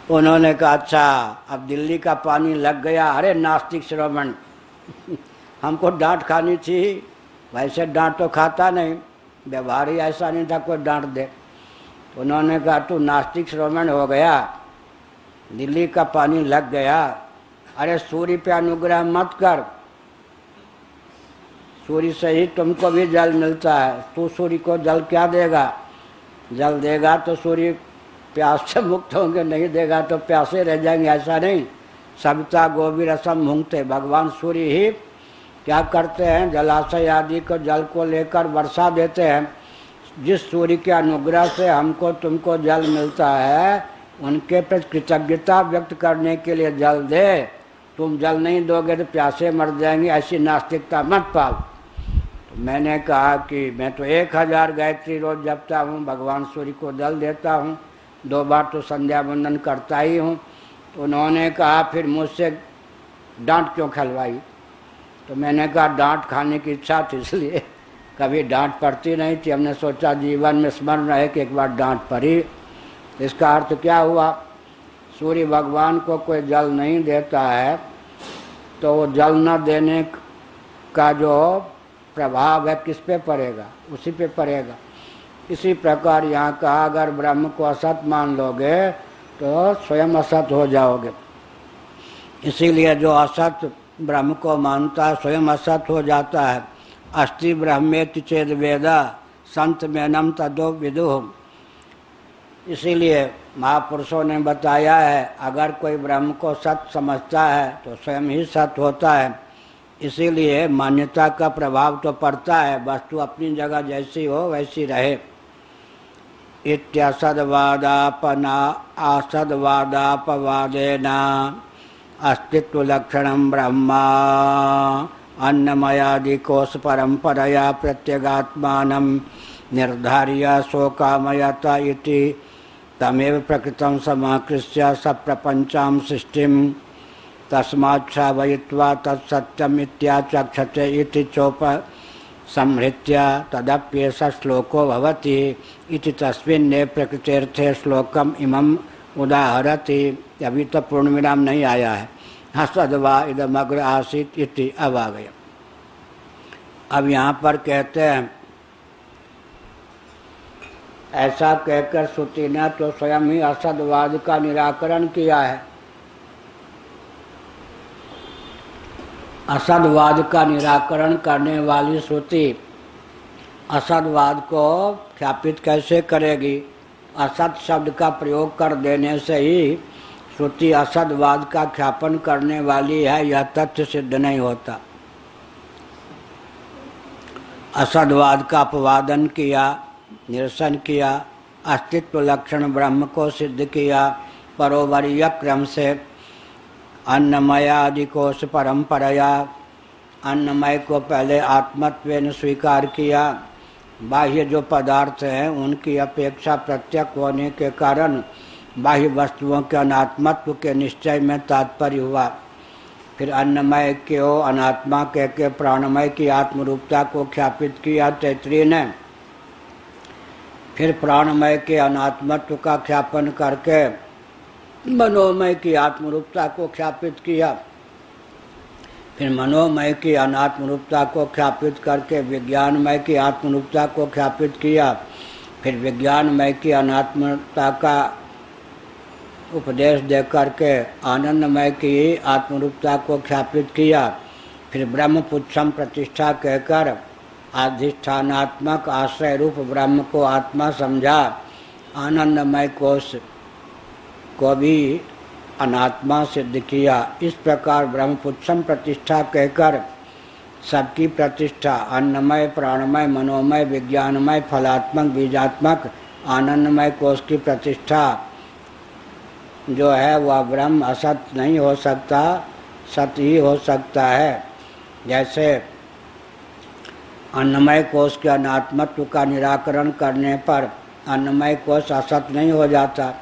उन्होंने कहा अच्छा अब दिल्ली का पानी लग गया। अरे नास्तिक श्रवण, हमको डांट खानी थी, वैसे डांट तो खाता नहीं, व्यवहार ही ऐसा नहीं था कोई डांट दे। तो उन्होंने कहा तू नास्तिक श्रवण हो गया, दिल्ली का पानी लग गया, अरे सूर्य पे अनुग्रह मत कर, सूर्य से ही तुमको भी जल मिलता है, तू सूर्य को जल क्या देगा, जल देगा तो सूर्य प्यास से मुक्त होंगे, नहीं देगा तो प्यासे रह जाएंगे, ऐसा नहीं। सविता गोभी रसम मुंगते, भगवान सूर्य ही क्या करते हैं, जलाशय आदि को जल को लेकर वर्षा देते हैं। जिस सूर्य के अनुग्रह से हमको तुमको जल मिलता है उनके प्रति कृतज्ञता व्यक्त करने के लिए जल दे। तुम जल नहीं दोगे तो प्यासे मर जाएंगे, ऐसी नास्तिकता मत पाल। तो मैंने कहा कि मैं तो 1000 गायत्री रोज जपता हूँ, भगवान सूर्य को जल देता हूँ, 2 बार तो संध्या वंदन करता ही हूँ। तो उन्होंने कहा फिर मुझसे डांट क्यों खलवाई। तो मैंने कहा डांट खाने की इच्छा थी इसलिए, कभी डांट पड़ती नहीं थी, हमने सोचा जीवन में स्मरण रहे कि एक बार डांट पड़ी। इसका अर्थ क्या हुआ, सूर्य भगवान को कोई जल नहीं देता है तो वो जल न देने का जो प्रभाव है किस पे पड़ेगा, उसी पे पड़ेगा। इसी प्रकार यहाँ कहा अगर ब्रह्म को असत मान लोगे तो स्वयं असत हो जाओगे। इसीलिए जो असत ब्रह्म को मानता है स्वयं असत हो जाता है। अस्ति ब्रह्मेति चेद वेदा संत मेनम तदो विदुः। इसीलिए महापुरुषों ने बताया है अगर कोई ब्रह्म को सत समझता है तो स्वयं ही सत होता है। इसीलिए मान्यता का प्रभाव तो पड़ता है, वस्तु अपनी जगह जैसी हो वैसी रहे। इत्यसद्वादापना असद्वादापवादेन अस्तित्व लक्षणं ब्रह्मा अन्नमयादि कोश परंपरया प्रत्यगात्मानं निर्धार्य शोकामयत इति तमेव प्रकृतं समाकृष्य सप्रपंचां सृष्टिं तस्माच्छावयित्वा तत्सत्यम् इत्याचक्षते इति चोपसंहृत्य तदप्येष श्लोको भवति इति तस्मिन्ने प्रकृतेर्थे श्लोकम इमम् उदाहरति। अभी तो पूर्ण विराम नहीं आया है। हसद्वा इदमग्र आसीत इति अब आ गया। अब यहाँ पर कहते हैं ऐसा कहकर श्रुति ने तो स्वयं ही असदवाद का निराकरण किया है। असदवाद का निराकरण करने वाली श्रुति असदवाद को ख्यापित कैसे करेगी? असत शब्द का प्रयोग कर देने से ही श्रुति असदवाद का ख्यापन करने वाली है, यह तथ्य सिद्ध नहीं होता। असदवाद का अपवादन किया, निरसन किया, अस्तित्व लक्षण ब्रह्म को सिद्ध किया, परोवरीय क्रम से अन्नमय कोश परंपराया अन्नमय को पहले आत्मत्वेन स्वीकार किया। बाह्य जो पदार्थ हैं उनकी अपेक्षा प्रत्यक्ष होने के कारण बाह्य वस्तुओं के अनात्मत्व के निश्चय में तात्पर्य हुआ। फिर अन्नमय के अनात्मा कह के प्राणमय की आत्मरूपता को ख्यापित किया तैत्रीय ने। फिर प्राणमय के अनात्मत्व का ख्यापन करके मनोमय की आत्मरूपता को ख्यापित किया। फिर मनोमय की अनात्मरूपता को ख्यापित करके विज्ञानमय की आत्मरूपता को ख्यापित किया। फिर विज्ञानमय की अनात्मता का उपदेश दे करके आनंदमय की आत्मरूपता को ख्यापित किया। फिर ब्रह्मपुच्छम प्रतिष्ठा कहकर अधिष्ठानात्मक आश्रय रूप ब्रह्म को आत्मा समझा। आनंदमय कोश को भी अनात्मा सिद्ध किया। इस प्रकार ब्रह्मपुच्छम प्रतिष्ठा कहकर सबकी प्रतिष्ठा अन्नमय, प्राणमय, मनोमय, विज्ञानमय, फलात्मक, बीजात्मक, आनंदमय कोश की प्रतिष्ठा जो है वह ब्रह्म असत नहीं हो सकता, सत ही हो सकता है। जैसे अन्नमय कोश के अनात्मत्व का निराकरण करने पर अन्नमय कोश असत नहीं हो जाता।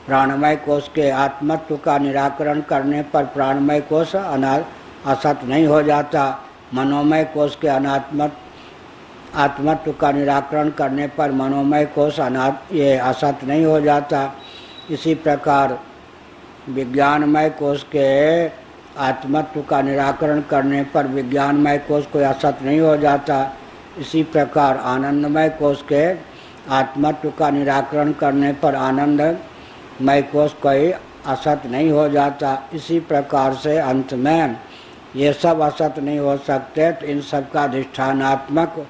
प्राणमय कोश के आत्मत्व का निराकरण करने पर प्राणमय कोश असत नहीं हो जाता। मनोमय कोश के आत्मत्व का निराकरण करने पर मनोमय कोश ये असत नहीं हो जाता। इसी प्रकार विज्ञानमय कोश के आत्मत्व का निराकरण करने पर विज्ञानमय कोश कोई असत नहीं हो जाता। इसी प्रकार आनंदमय कोश के आत्मत्व का निराकरण करने पर आनंदमय कोश कोई असत नहीं हो जाता। इसी प्रकार से अंत में ये सब असत नहीं हो सकते, तो इन सब का अधिष्ठानात्मक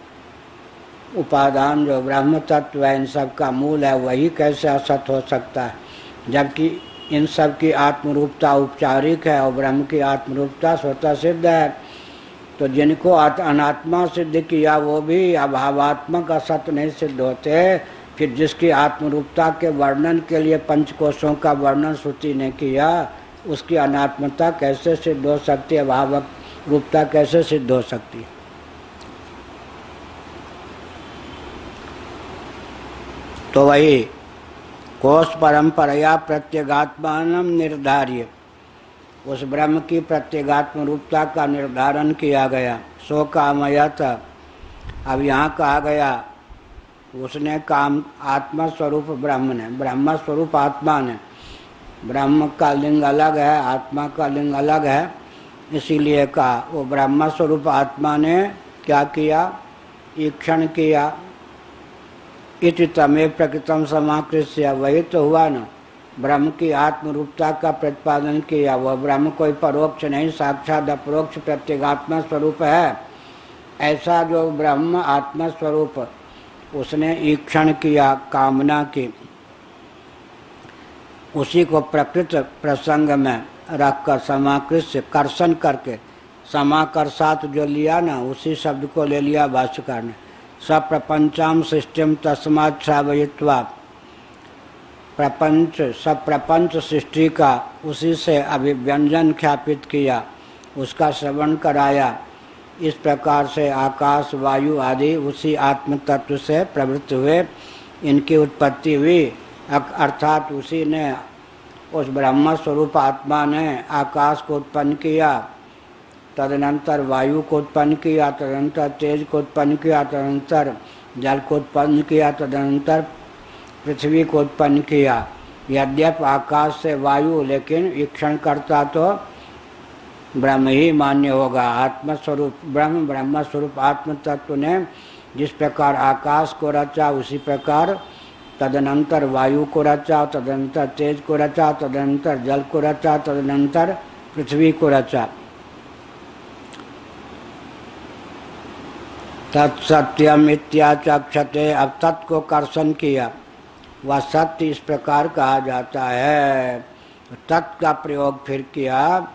उपादान जो ब्रह्म तत्व है, इन सब का मूल है, वही कैसे असत हो सकता है? जबकि इन सब की आत्मरूपता औपचारिक है और ब्रह्म की आत्मरूपता स्वतः सिद्ध है। तो जिनको अनात्मा सिद्ध किया वो भी अभावात्मक असत नहीं सिद्ध होते। फिर जिसकी आत्मरूपता के वर्णन के लिए पंचकोशों का वर्णन श्रुति ने किया, उसकी अनात्मता कैसे सिद्ध हो सकती है, अभाव रूपता कैसे सिद्ध हो सकती है? तो वही कोश परंपराया प्रत्यगात्मान निर्धार्य, उस ब्रह्म की प्रत्यगात्म रूपता का निर्धारण किया गया। सो कामयत, अब यहाँ कहा गया उसने काम आत्मा स्वरूप ब्रह्म ने, ब्रह्म स्वरूप आत्मा ने। ब्रह्म का लिंग अलग है, आत्मा का लिंग अलग है, इसीलिए कहा वो ब्रह्म स्वरूप आत्मा ने क्या किया? ईक्षण किया। इति तमेव प्रकृतम समाकृष्य, वही तो हुआ ना, ब्रह्म की आत्मरूपता का प्रतिपादन किया। वह ब्रह्म कोई परोक्ष नहीं, साक्षात अपरोक्ष प्रत्यगात्मा स्वरूप है। ऐसा जो ब्रह्म आत्मा स्वरूप उसने ईक्षण किया, कामना की, उसी को प्रकृत प्रसंग में रखकर समाकृष्य कर्षण करके, समाकर्षात जो लिया ना, उसी शब्द को ले लिया भाष्यकार ने। सप्रपंचाम सृष्टिम तस्मात् श्रावयित्वा, प्रपंच सब प्रपंच सृष्टि का उसी से अभिव्यंजन ख्यापित किया, उसका श्रवण कराया। इस प्रकार से आकाश वायु आदि उसी आत्म तत्व से प्रवृत्त हुए, इनकी उत्पत्ति हुई, अर्थात उसी ने, उस ब्रह्म स्वरूप आत्मा ने आकाश को उत्पन्न किया, तदनंतर वायु को उत्पन्न किया, तदनंतर तेज को उत्पन्न किया, तदनंतर जल को उत्पन्न किया, तदनंतर पृथ्वी को उत्पन्न किया। यद्यप आकाश से वायु, लेकिन ईक्षण करता तो ब्रह्म ही मान्य होगा। आत्मस्वरूप ब्रह्म स्वरूप आत्म तत्व ने जिस प्रकार आकाश को रचा, उसी प्रकार तदनंतर वायु को रचा, तदनंतर तेज को रचा, तदनंतर जल को रचा, तदनंतर पृथ्वी को रचा। तत्सत्यम इत्याचक्षते, अब तत् को कर्षण किया, वह सत्य इस प्रकार कहा जाता है। तत् का प्रयोग फिर किया,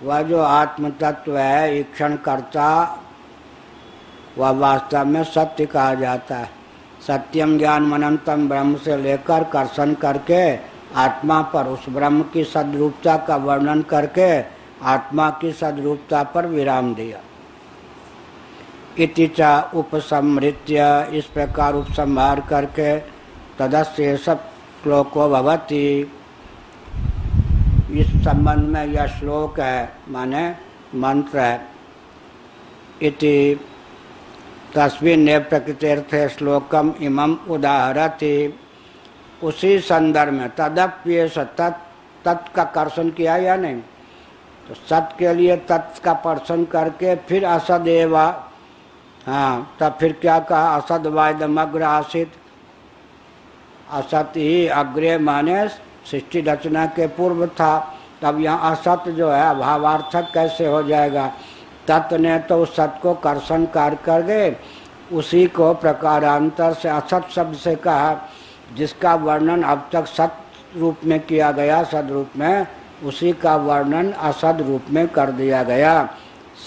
वह जो आत्म तत्व है ईक्षण करता, वह वास्तव में सत्य कहा जाता है। सत्यम ज्ञान अनंतम ब्रह्म से लेकर कर्षण करके आत्मा पर, उस ब्रह्म की सद्रूपता का वर्णन करके आत्मा की सद्रूपता पर विराम दिया। इति च उपसंहृत्य, इस प्रकार उपसंहार करके तदशेष श्लोको भवति, इस संबंध में यह श्लोक है, माने मंत्र है। इति तस्मिन् प्रकृतेर्थे श्लोकम इमम उदाहरति, उसी संदर्भ में तदप्येष, तत् का कर्षण किया या नहीं, तो सत के लिए तत् का कर्षण करके फिर असदेव, हाँ तब फिर क्या कहा, असद वायदमग्र आसित, असत ही अग्रे माने सृष्टि रचना के पूर्व था। तब यहाँ असत जो है अभावार्थक कैसे हो जाएगा। तत् ने तो उस सत को कर्षण कर गए, उसी को प्रकारांतर से असत शब्द से कहा, जिसका वर्णन अब तक सत रूप में किया गया, सद रूप में, उसी का वर्णन असद रूप में कर दिया गया।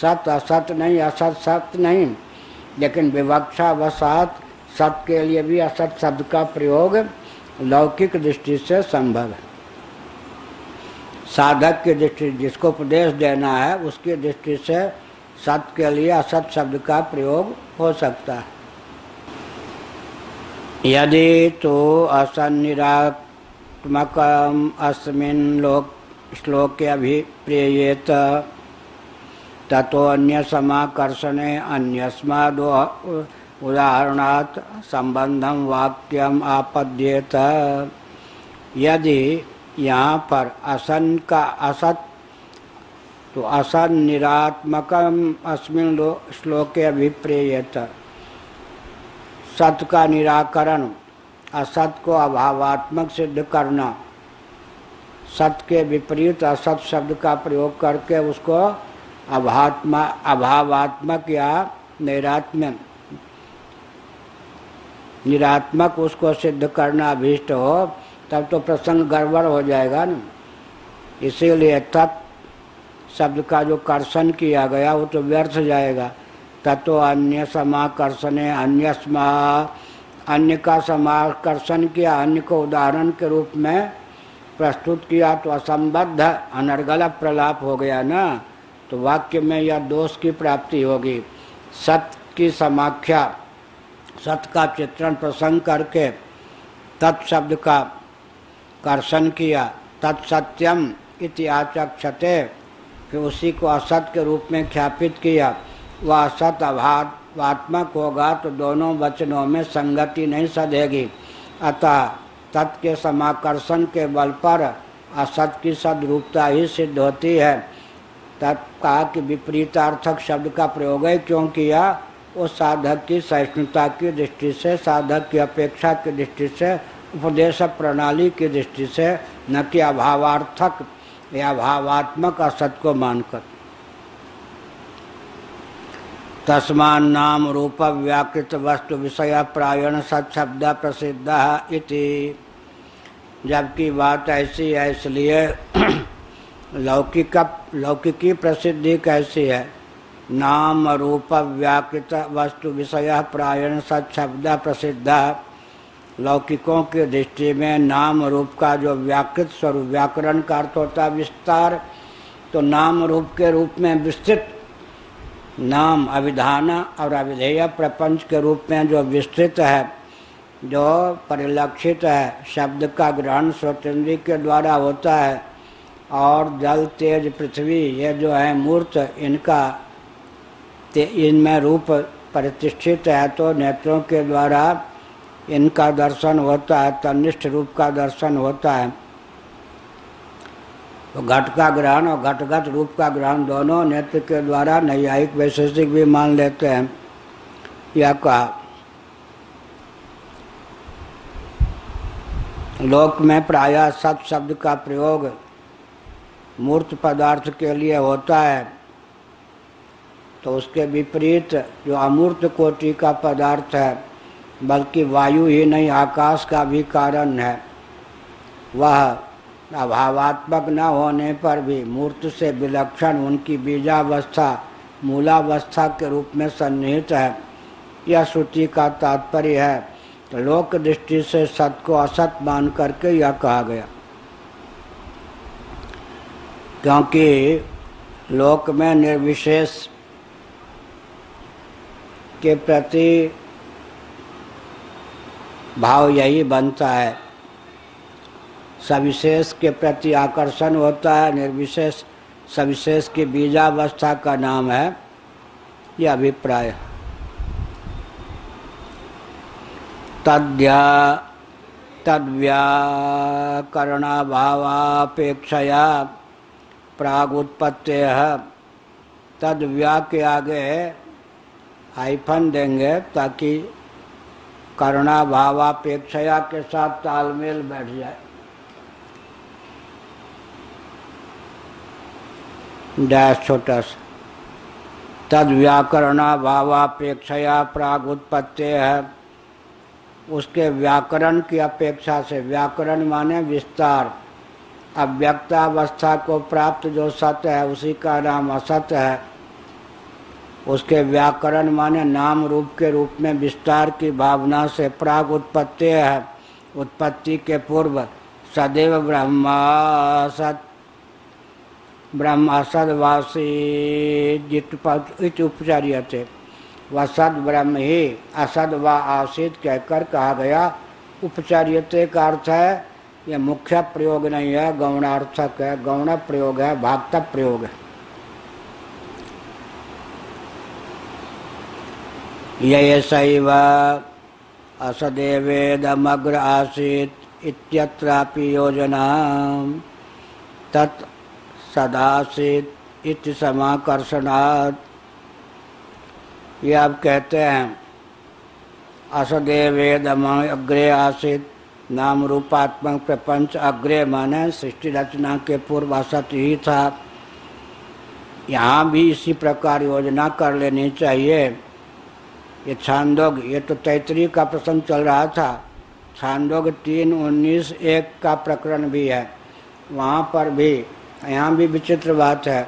सत असत नहीं, असत सत नहीं, लेकिन विवक्षा वसात सत के लिए भी असत शब्द का प्रयोग लौकिक दृष्टि से संभव है। साधक की दृष्टि, जिसको उपदेश देना है, उसकी दृष्टि से सत के लिए असत शब्द का प्रयोग हो सकता है। यदि तो असन्निरात्मकम् अस्मिन् श्लोके अभिप्रेयेत, ततो अन्य समाकर्षणे अन्यस्माद् उदाहरणात् संबंधम वाक्यम आपद्येत। यदि यहाँ पर असन का असत, तो असन निरात्मकम अस्मिन् श्लोके अभिप्रेयेत, सत का निराकरण, असत को अभावात्मक सिद्ध करना, सत के विपरीत असत शब्द का प्रयोग करके उसको अभावात्मक या निरात्मक उसको सिद्ध करना अभीष्ट हो, तब तो प्रसंग गड़बड़ हो जाएगा ना। इसीलिए तत् शब्द का जो कर्षण किया गया वो तो व्यर्थ जाएगा। ततो अन्य समाकर्षणे अन्यस्मा, अन्य का समाकर्षण किया, अन्य को उदाहरण के रूप में प्रस्तुत किया, तो असंबद्ध अनर्गल प्रलाप हो गया ना, तो वाक्य में यह दोष की प्राप्ति होगी। सत की समाख्या, सत का चित्रण प्रसंग करके तत्शब्द का कर्षण किया, तत्सत्यम इति आचक्षते, फिर उसी को असत के रूप में ख्यापित किया, वह असत अभावात्मक होगा तो दोनों वचनों में संगति नहीं सधेगी। अतः तत् के समाकर्षण के बल पर असत की सद्रूपता ही सिद्ध होती है। तत्का कि विपरीतार्थक शब्द का प्रयोग है क्यों किया, उस साधक की सहिष्णुता की दृष्टि से, साधक की अपेक्षा की दृष्टि से, उपदेश प्रणाली की दृष्टि से, न कि अभावार्थक या भावात्मक असत को मानकर। तस्मान् नाम रूप व्याकृत वस्तु विषय प्रायण सत्शब्द प्रसिद्ध इति। जबकि बात ऐसी है, इसलिए लौकिकी प्रसिद्धि कैसी है, नाम रूप व्याकृत वस्तु विषय प्रायण सत्शब्द प्रसिद्ध। लौकिकों की दृष्टि में नाम रूप का जो व्याकृत स्वरूप, व्याकरण का अर्थ होता है विस्तार, तो नाम रूप के रूप में विस्तृत नाम अभिधान और अविधेय प्रपंच के रूप में जो विस्तृत है, जो परिलक्षित है, शब्द का ग्रहण श्रोतेंद्रिय के द्वारा होता है, और जल तेज पृथ्वी ये जो है मूर्त, इनमें रूप प्रतिष्ठित है, तो नेत्रों के द्वारा इनका दर्शन होता है, तन्निष्ठ रूप का दर्शन होता है। तो घट का ग्रहण और घटगत रूप का ग्रहण दोनों नेत्र के द्वारा नैयायिक वैशेषिक भी मान लेते हैं। यह कहा लोक में प्रायः सत शब्द का प्रयोग मूर्त पदार्थ के लिए होता है, तो उसके विपरीत जो अमूर्त कोटि का पदार्थ है, बल्कि वायु ही नहीं आकाश का भी कारण है, वह अभावात्मक न होने पर भी मूर्त से विलक्षण उनकी बीजावस्था मूलावस्था के रूप में सन्निहित है। यह श्रुति का तात्पर्य है। तो लोक दृष्टि से सत को असत मान करके यह कहा गया, क्योंकि लोक में निर्विशेष के प्रति भाव यही बनता है, सविशेष के प्रति आकर्षण होता है। निर्विशेष सविशेष की बीजावस्था का नाम है यह अभिप्राय। तद्व्याकरणाभावापेक्षया प्रागुत्पत्तेः, तद्व्या के आगे हाइफन देंगे ताकि करणाभावापेक्षया के साथ तालमेल बैठ जाए। डैश छोटा सा। तद व्याकरणाभावापेक्षया प्रागुत्पत्ति है, उसके व्याकरण की अपेक्षा से, व्याकरण माने विस्तार, अव्यक्तावस्था को प्राप्त जो सत्य है उसी का नाम असत्य है। उसके व्याकरण माने नाम रूप के रूप में विस्तार की भावना से प्राग उत्पत्ति है, उत्पत्ति के पूर्व सदैव ब्रह्म असदवासी उपचार्य थे, वह सद ब्रह्म ही असद व आसित कहकर कहा गया। उपचार्यते का अर्थ है, यह मुख्य प्रयोग नहीं है, गौणार्थक है, गौण प्रयोग है, भागतक प्रयोग है। ये सैव असदेवेदमग्र आसीत इत्यत्रापि योजना तत् सदासीत इति समाकर्षणात्। ये आप कहते हैं असदेवेदम अग्रे आसीत, नाम रूपात्मक प्रपंच अग्रे माने सृष्टि रचना के पूर्व असत ही था। यहाँ भी इसी प्रकार योजना कर लेनी चाहिए। ये छांदोग, ये तो तैतरीय का प्रसंग चल रहा था, छांदोग 3:19-1 का प्रकरण भी है, वहाँ पर भी, यहाँ भी विचित्र बात है।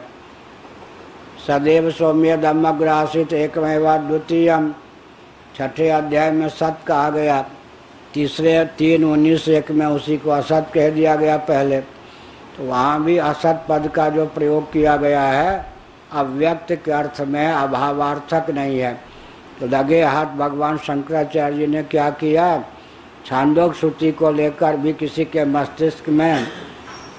सदैव सौम्यदमग्रासित एकमेवा द्वितीयम, छठे अध्याय में सत कहा गया, तीसरे 3:19-1 में उसी को असत कह दिया गया पहले। तो वहाँ भी असत पद का जो प्रयोग किया गया है अव्यक्त के अर्थ में, अभावार्थक नहीं है। तो लगे हाथ भगवान शंकराचार्य जी ने क्या किया, छांदोग श्रुति को लेकर भी किसी के मस्तिष्क में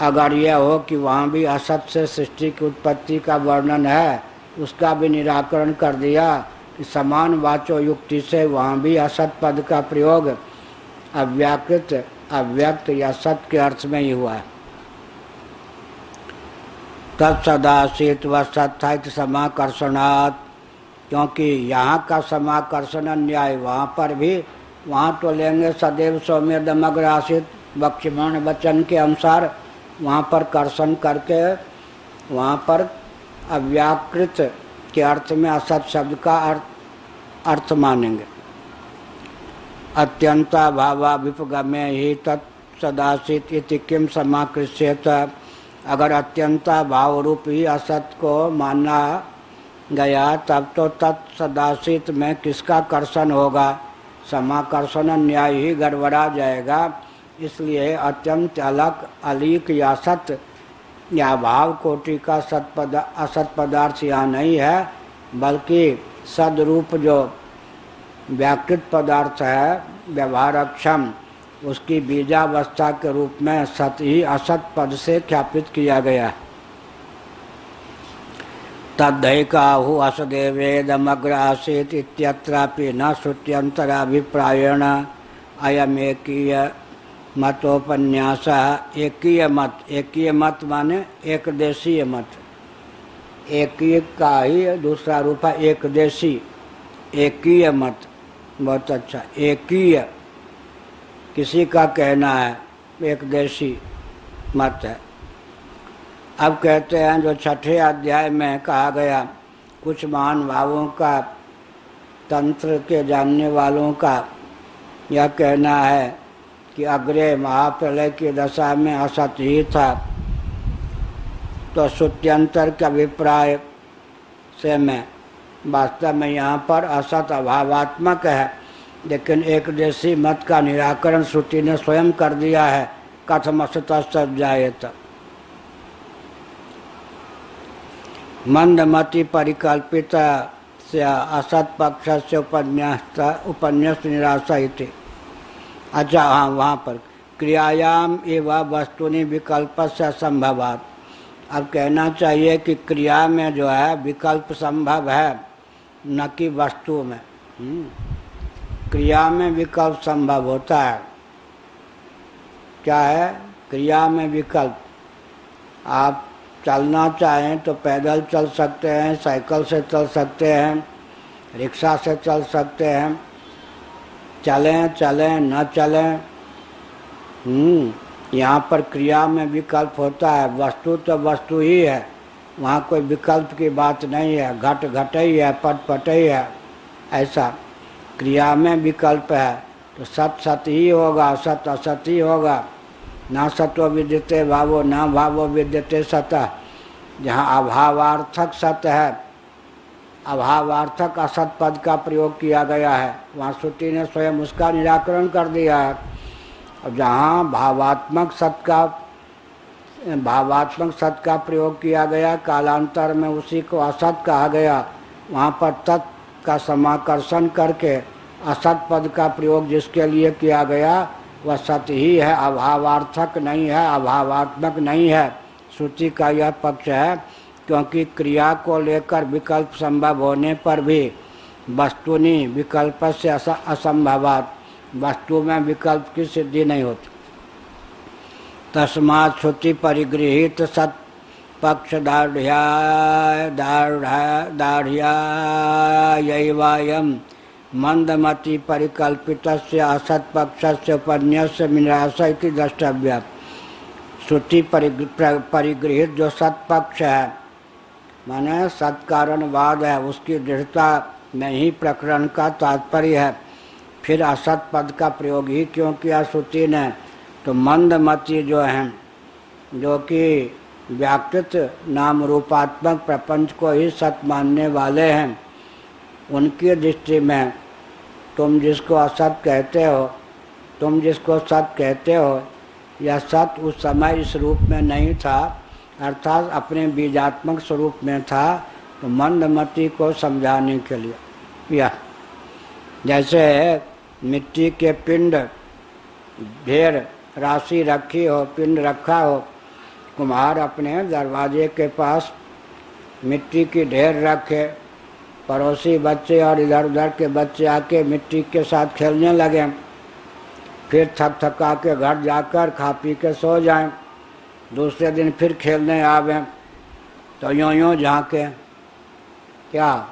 अगर यह हो कि वहाँ भी असत से सृष्टि की उत्पत्ति का वर्णन है, उसका भी निराकरण कर दिया कि समान वाचो युक्ति से वहाँ भी असत पद का प्रयोग अव्याकृत अव्यक्त या सत के अर्थ में ही हुआ है। तत्सदासीत व सत्थ समाकर्षणात्, क्योंकि यहाँ का समाकर्षण न्याय वहाँ पर भी, वहाँ तो लेंगे सदैव सौम्यदमग्र आसित वक्ष्यमाण वचन के अनुसार, वहाँ पर कर्षण करके वहाँ पर अव्याकृत के अर्थ में असत शब्द का अर्थ मानेंगे। अत्यंता भावाभिपगम्य ही तत्सदासित इति किम समाकृष्येत। अगर अत्यंता भाव रूप ही असत को माना गया तब तो तत्सदासित में किसका कर्षण होगा, समाकर्षण न्याय ही गड़बड़ा जाएगा। इसलिए अत्यंत अलग अलीक या सत या भाव कोटि का असत पदार्थ यहाँ नहीं है, बल्कि सदरूप जो व्याकृत पदार्थ है व्यवहारक्षम, उसकी बीजावस्था के रूप में सत ही असत पद से ख्यापित किया गया। तद्धैकाहु असदेवेदमग्र आसीत् इत्यत्रापि न श्रुत्यंतराभिप्रायेण अयमेकीय मतोपन्यास। एकीय मत, एकीय मत माने एक देशीय मत, एकीय का ही दूसरा रूप है एक देशी, एकीय मत। बहुत अच्छा, एकीय किसी का कहना है, एक देशी मत है। अब कहते हैं जो छठे अध्याय में कहा गया, कुछ महान भावों का, तंत्र के जानने वालों का यह कहना है कि अग्रे महाप्रलय की दशा में असत ही था, तो श्रुत्यंतर के अभिप्राय से मैं वास्तव में यहाँ पर असत अभावात्मक है, लेकिन एक देशी मत का निराकरण श्रुति ने स्वयं कर दिया है। कथम असत सज्जायत, मंदमति परिकल्पित से असत पक्ष से उपन्यास निराशा थी। अच्छा हाँ, वहाँ पर क्रियायाम एवं वस्तुनि विकल्प से असंभवात। अब कहना चाहिए कि क्रिया में जो है विकल्प संभव है, न कि वस्तु में। क्रिया में विकल्प संभव होता है। क्या है क्रिया में विकल्प? आप चलना चाहें तो पैदल चल सकते हैं, साइकिल से चल सकते हैं, रिक्शा से चल सकते हैं, चलें चलें न चलें। यहाँ पर क्रिया में विकल्प होता है, वस्तु तो वस्तु ही है, वहाँ कोई विकल्प की बात नहीं है। घट घट ही है, पट पट ही है, ऐसा। क्रिया में विकल्प है तो सत सत ही होगा, असत असत ही होगा। ना सत्व विद्यते भावो ना भावो विद्यते सतः। जहाँ अभावार्थक सत है, अभावार्थक असत पद का प्रयोग किया गया है, वहाँ श्रुति ने स्वयं उसका निराकरण कर दिया है। और जहाँ भावात्मक सत का प्रयोग किया गया, कालांतर में उसी को असत कहा गया, वहाँ पर तत् का समाकर्षण करके असत पद का प्रयोग जिसके लिए किया गया वह सत ही है, अभावार्थक नहीं है, अभावात्मक नहीं है। श्रुति का यह पक्ष है, क्योंकि क्रिया को लेकर विकल्प संभव होने पर भी वस्तुनि विकल्प से असंभवात, वस्तु में विकल्प की सिद्धि नहीं होती। तस्मात् श्रुति परिगृहीत सत पक्ष दार्ढ्यायैवायं मंदमति परिकल्पित असत पक्ष से उपन्यास निराशा इति द्रष्टव्य। श्रुति परिगृहित जो सत पक्ष है, माने सत्कारणवाद है, उसकी दृढ़ता में ही प्रकरण का तात्पर्य है। फिर असत पद का प्रयोग ही क्यों किया श्रुति ने? तो मंदमति जो हैं, जो कि व्याकृत नाम रूपात्मक प्रपंच को ही सत मानने वाले हैं, उनकी दृष्टि में तुम जिसको असत कहते हो, तुम जिसको सत कहते हो, यह सत उस समय इस रूप में नहीं था, अर्थात अपने बीजात्मक स्वरूप में था। तो मंदमति को समझाने के लिए यह, जैसे मिट्टी के पिंड ढेर राशि रखी हो, पिंड रखा हो, कुम्हार अपने दरवाजे के पास मिट्टी की ढेर रखे, पड़ोसी बच्चे और इधर उधर के बच्चे आके मिट्टी के साथ खेलने लगे, फिर थक थका के घर जाकर खा पी के सो जाएं, दूसरे दिन फिर खेलने आवे तो यूँ झाँके, क्या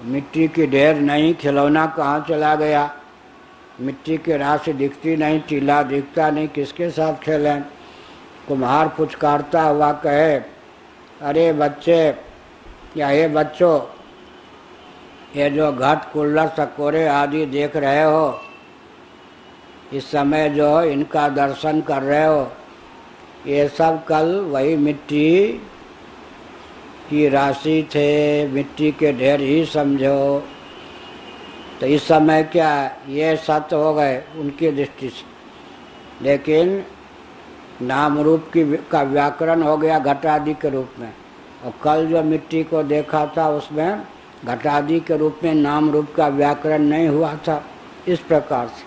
मिट्टी की ढेर नहीं, खिलौना कहाँ चला गया, मिट्टी की राशि दिखती नहीं, टीला दिखता नहीं, किसके साथ खेलें? कुम्हार पुचकारता हुआ कहे, अरे बच्चे या ये बच्चों, ये जो घट कुल्लर सकोरे आदि देख रहे हो, इस समय जो इनका दर्शन कर रहे हो, ये सब कल वही मिट्टी की राशि थे, मिट्टी के ढेर ही समझो। तो इस समय क्या ये सत्य हो गए उनकी दृष्टि से, लेकिन नाम रूप का व्याकरण हो गया घट आदि के रूप में। और कल जो मिट्टी को देखा था उसमें घटादि के रूप में नाम रूप का व्याकरण नहीं हुआ था। इस प्रकार से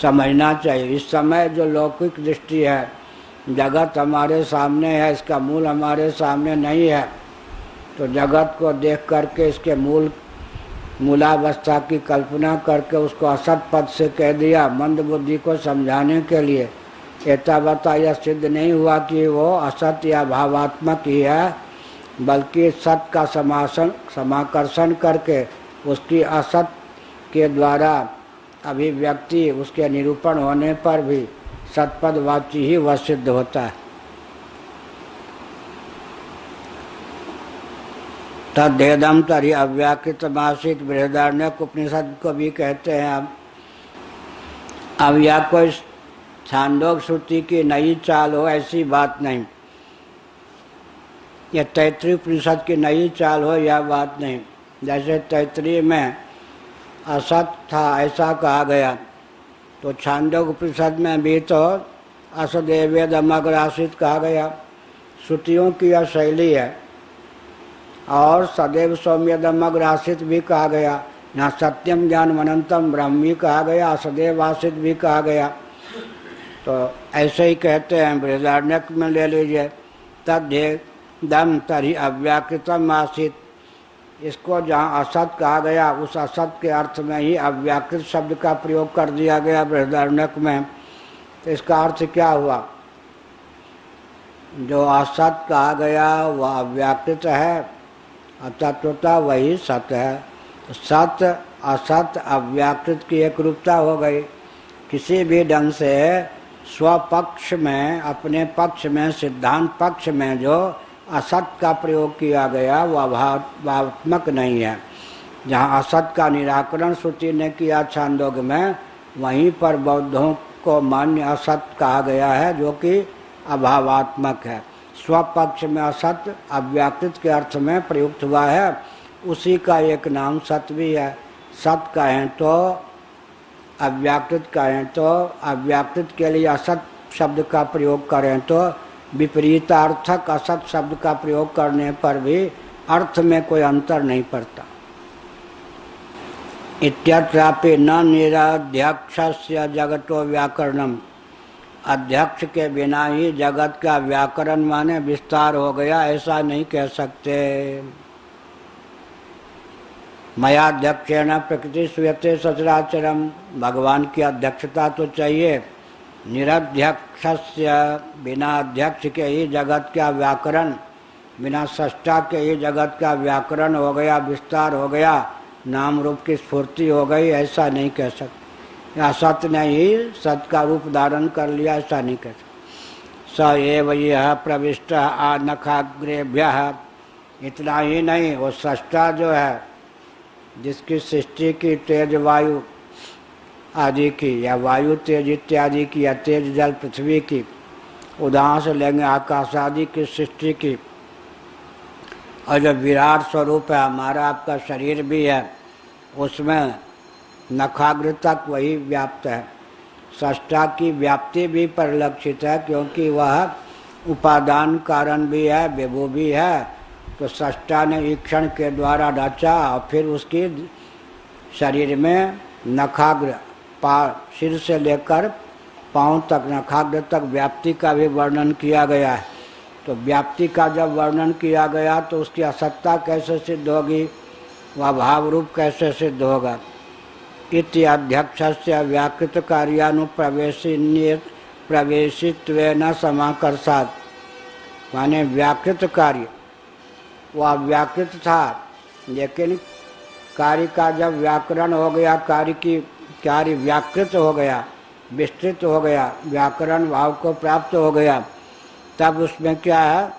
समझना चाहिए। इस समय जो लौकिक दृष्टि है, जगत हमारे सामने है, इसका मूल हमारे सामने नहीं है, तो जगत को देख करके इसके मूलावस्था की कल्पना करके उसको असत पद से कह दिया मंद बुद्धि को समझाने के लिए। एतावता यह सिद्ध नहीं हुआ कि वो असत या भावात्मक ही है, बल्कि सत का समाकर्षण करके उसकी असत के द्वारा अभिव्यक्ति उसके निरूपण होने पर भी सत्पदवाची ही वह सिद्ध होता है। तदेदम तरी अव्याकृत मासिक बृहदारण्यक उपनिषद को भी कहते हैं। अब यह कोई छांदोग श्रुति की नई चाल हो, ऐसी बात नहीं। यह तैत्रीय उपनिषद की नई चाल हो, यह बात नहीं। जैसे तैत्रीय में असत था ऐसा कहा गया, तो छांदोग उपनिषद में भी तो असदेवेदमग्रासित कहा गया। श्रुतियों की यह शैली है। और सदैव सौम्यदमग्रासित भी कहा गया, यहाँ सत्यम ज्ञान अनंतम ब्रह्म भी कहा गया, असदैव आसित भी कहा गया। तो ऐसे ही कहते हैं। बृहदारण्यक में ले लीजिए, तदेदम तरी अव्याकृतम आसित, इसको जहाँ असत कहा गया उस असत के अर्थ में ही अव्याकृत शब्द का प्रयोग कर दिया गया बृहदारण्यक में। तो इसका अर्थ क्या हुआ? जो असत कहा गया वह अव्याकृत है, तत्वता वही सत है। सत असत अव्याकृत की एक रूपता हो गई। किसी भी ढंग से स्वपक्ष में, अपने पक्ष में, सिद्धांत पक्ष में जो असत का प्रयोग किया गया वह भावात्मक नहीं है। जहाँ असत का निराकरण श्रुति ने किया छांदोग में, वहीं पर बौद्धों को मान्य असत कहा गया है, जो कि अभावात्मक है। स्वपक्ष में असत अव्याकृत के अर्थ में प्रयुक्त हुआ है, उसी का एक नाम सत भी है। सत कहें तो अव्याकृत कहें तो, अव्याकृत के लिए असत शब्द का प्रयोग करें तो विपरीतार्थक असत शब्द का प्रयोग करने पर भी अर्थ में कोई अंतर नहीं पड़ता। इत्यत्रापि न निरध्यक्षस्य जगतो व्याकरणम, अध्यक्ष के बिना ही जगत का व्याकरण माने विस्तार हो गया, ऐसा नहीं कह सकते। मयाध्यक्षेण प्रकृति श्रूयते सचराचरम, भगवान की अध्यक्षता तो चाहिए। निरध्यक्षस्य, बिना अध्यक्ष के ही जगत का व्याकरण, बिना सष्टा के ही जगत का व्याकरण हो गया, विस्तार हो गया, नाम रूप की स्फूर्ति हो गई, ऐसा नहीं कह सकते। या सत ने ही सत का रूप धारण कर लिया, ऐसा नहीं कह सकते। स एव यह प्रविष्ट आनखाग्रेभ्यः, इतना ही नहीं, वो सष्टा जो है जिसकी सृष्टि की तेज वायु आदि की, या वायु तेज इत्यादि की, या तेज जल पृथ्वी की, उदाहरण से लेंगे आकाश आदि की सृष्टि की, और जो विराट स्वरूप है हमारा आपका शरीर भी है, उसमें नखाग्र तक वही व्याप्त है। सष्टा की व्याप्ति भी परिलक्षित है, क्योंकि वह उपादान कारण भी है, विभु भी है। तो सष्टा ने ईक्षण के द्वारा रचा, और फिर उसकी शरीर में नखाग्र, सिर से लेकर पांव तक, नखाग्र तक व्याप्ति का भी वर्णन किया गया है। तो व्याप्ति का जब वर्णन किया गया तो उसकी असत्ता कैसे सिद्ध होगी, वह भाव रूप कैसे सिद्ध होगा। इति अध्यक्षस्य व्याकृत कार्यानुप्रवेशित्वेन समाकर्षात्, माने व्याकृत कार्य वह व्याकृत था, लेकिन कार्य का जब व्याकरण हो गया, कार्य व्याकृत हो गया, विस्तृत हो गया, व्याकरण भाव को प्राप्त हो गया, तब उसमें क्या है,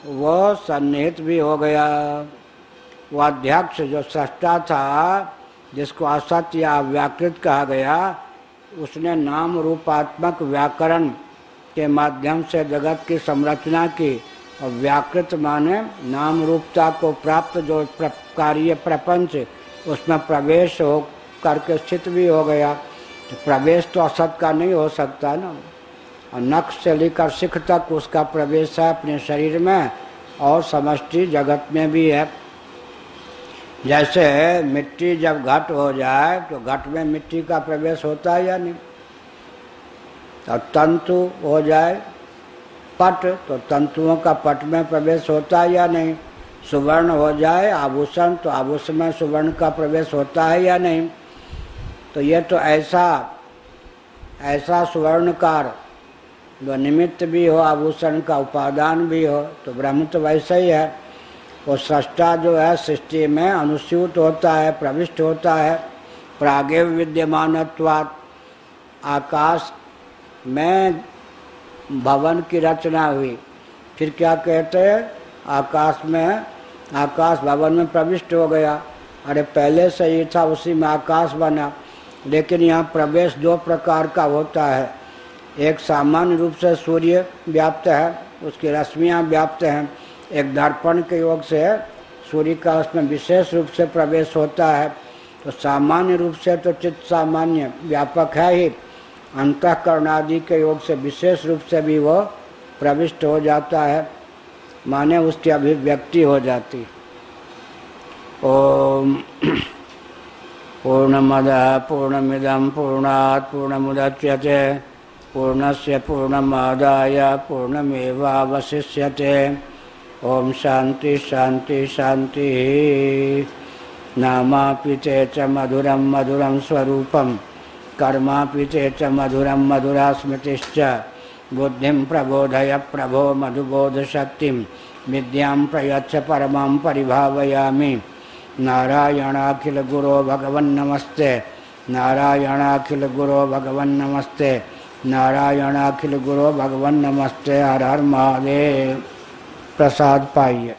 वो सन्निहित भी हो गया। वह अध्यक्ष जो सष्टा था, जिसको असत या व्याकृत कहा गया, उसने नाम रूपात्मक व्याकरण के माध्यम से जगत की संरचना की। और व्याकृत माने नाम रूपता को प्राप्त जो कार्य प्रपंच, उसमें प्रवेश हो करके स्थित भी हो गया। तो प्रवेश तो असत का नहीं हो सकता ना। और नख से लेकर शिख तक उसका प्रवेश है अपने शरीर में, और समष्टि जगत में भी है। जैसे मिट्टी जब घट हो जाए तो घट में मिट्टी का प्रवेश होता है या नहीं, और तंतु हो जाए पट तो तंतुओं का पट में प्रवेश होता है या नहीं, सुवर्ण हो जाए आभूषण तो आभूषण में सुवर्ण का प्रवेश होता है या नहीं। तो ये तो ऐसा सुवर्णकार जो निमित्त भी हो, आभूषण का उपादान भी हो, तो ब्रह्म तो वैसे ही है। वो सृष्टा जो है सृष्टि में अनुस्यूत होता है, प्रविष्ट होता है। प्रागेव विद्यमानत्वात्, आकाश में भवन की रचना हुई, फिर क्या कहते हैं, आकाश भवन में प्रविष्ट हो गया। अरे पहले से ही था, उसी में आकाश बना। लेकिन यहाँ प्रवेश दो प्रकार का होता है। एक सामान्य रूप से सूर्य व्याप्त है, उसकी रश्मियाँ व्याप्त हैं। एक दर्पण के योग से सूर्य का उसमें विशेष रूप से प्रवेश होता है। तो सामान्य रूप से तो चित्त सामान्य व्यापक है ही, अंतःकरण आदि के योग से विशेष रूप से भी वो प्रविष्ट हो जाता है, माने उसकी अभिव्यक्ति हो जाती। ओम पूर्णमदः पूर्णमिदं पूर्णात् पूर्णमुदच्यते पूर्णस्य पूर्णमादाय पूर्णमेवावशिष्यते। ओम शांति शांति शांति। नामापि ते च मधुरं मधुरं स्वरूपं कर्मापि ते च मधुरं मधुरा स्मृतिश्च। बुद्धिं प्रबोधय प्रभो मधुबोधशक्तिं विद्यां प्रयच्छ परमां परिभावयामि। नारायणाखिल गुरो भगवन् नमस्ते, नारायणाखिल गुरो भगवन् नमस्ते, नारायणाखिल गुरो भगवन् नमस्ते। हर हर महादेव। प्रसाद पाइए।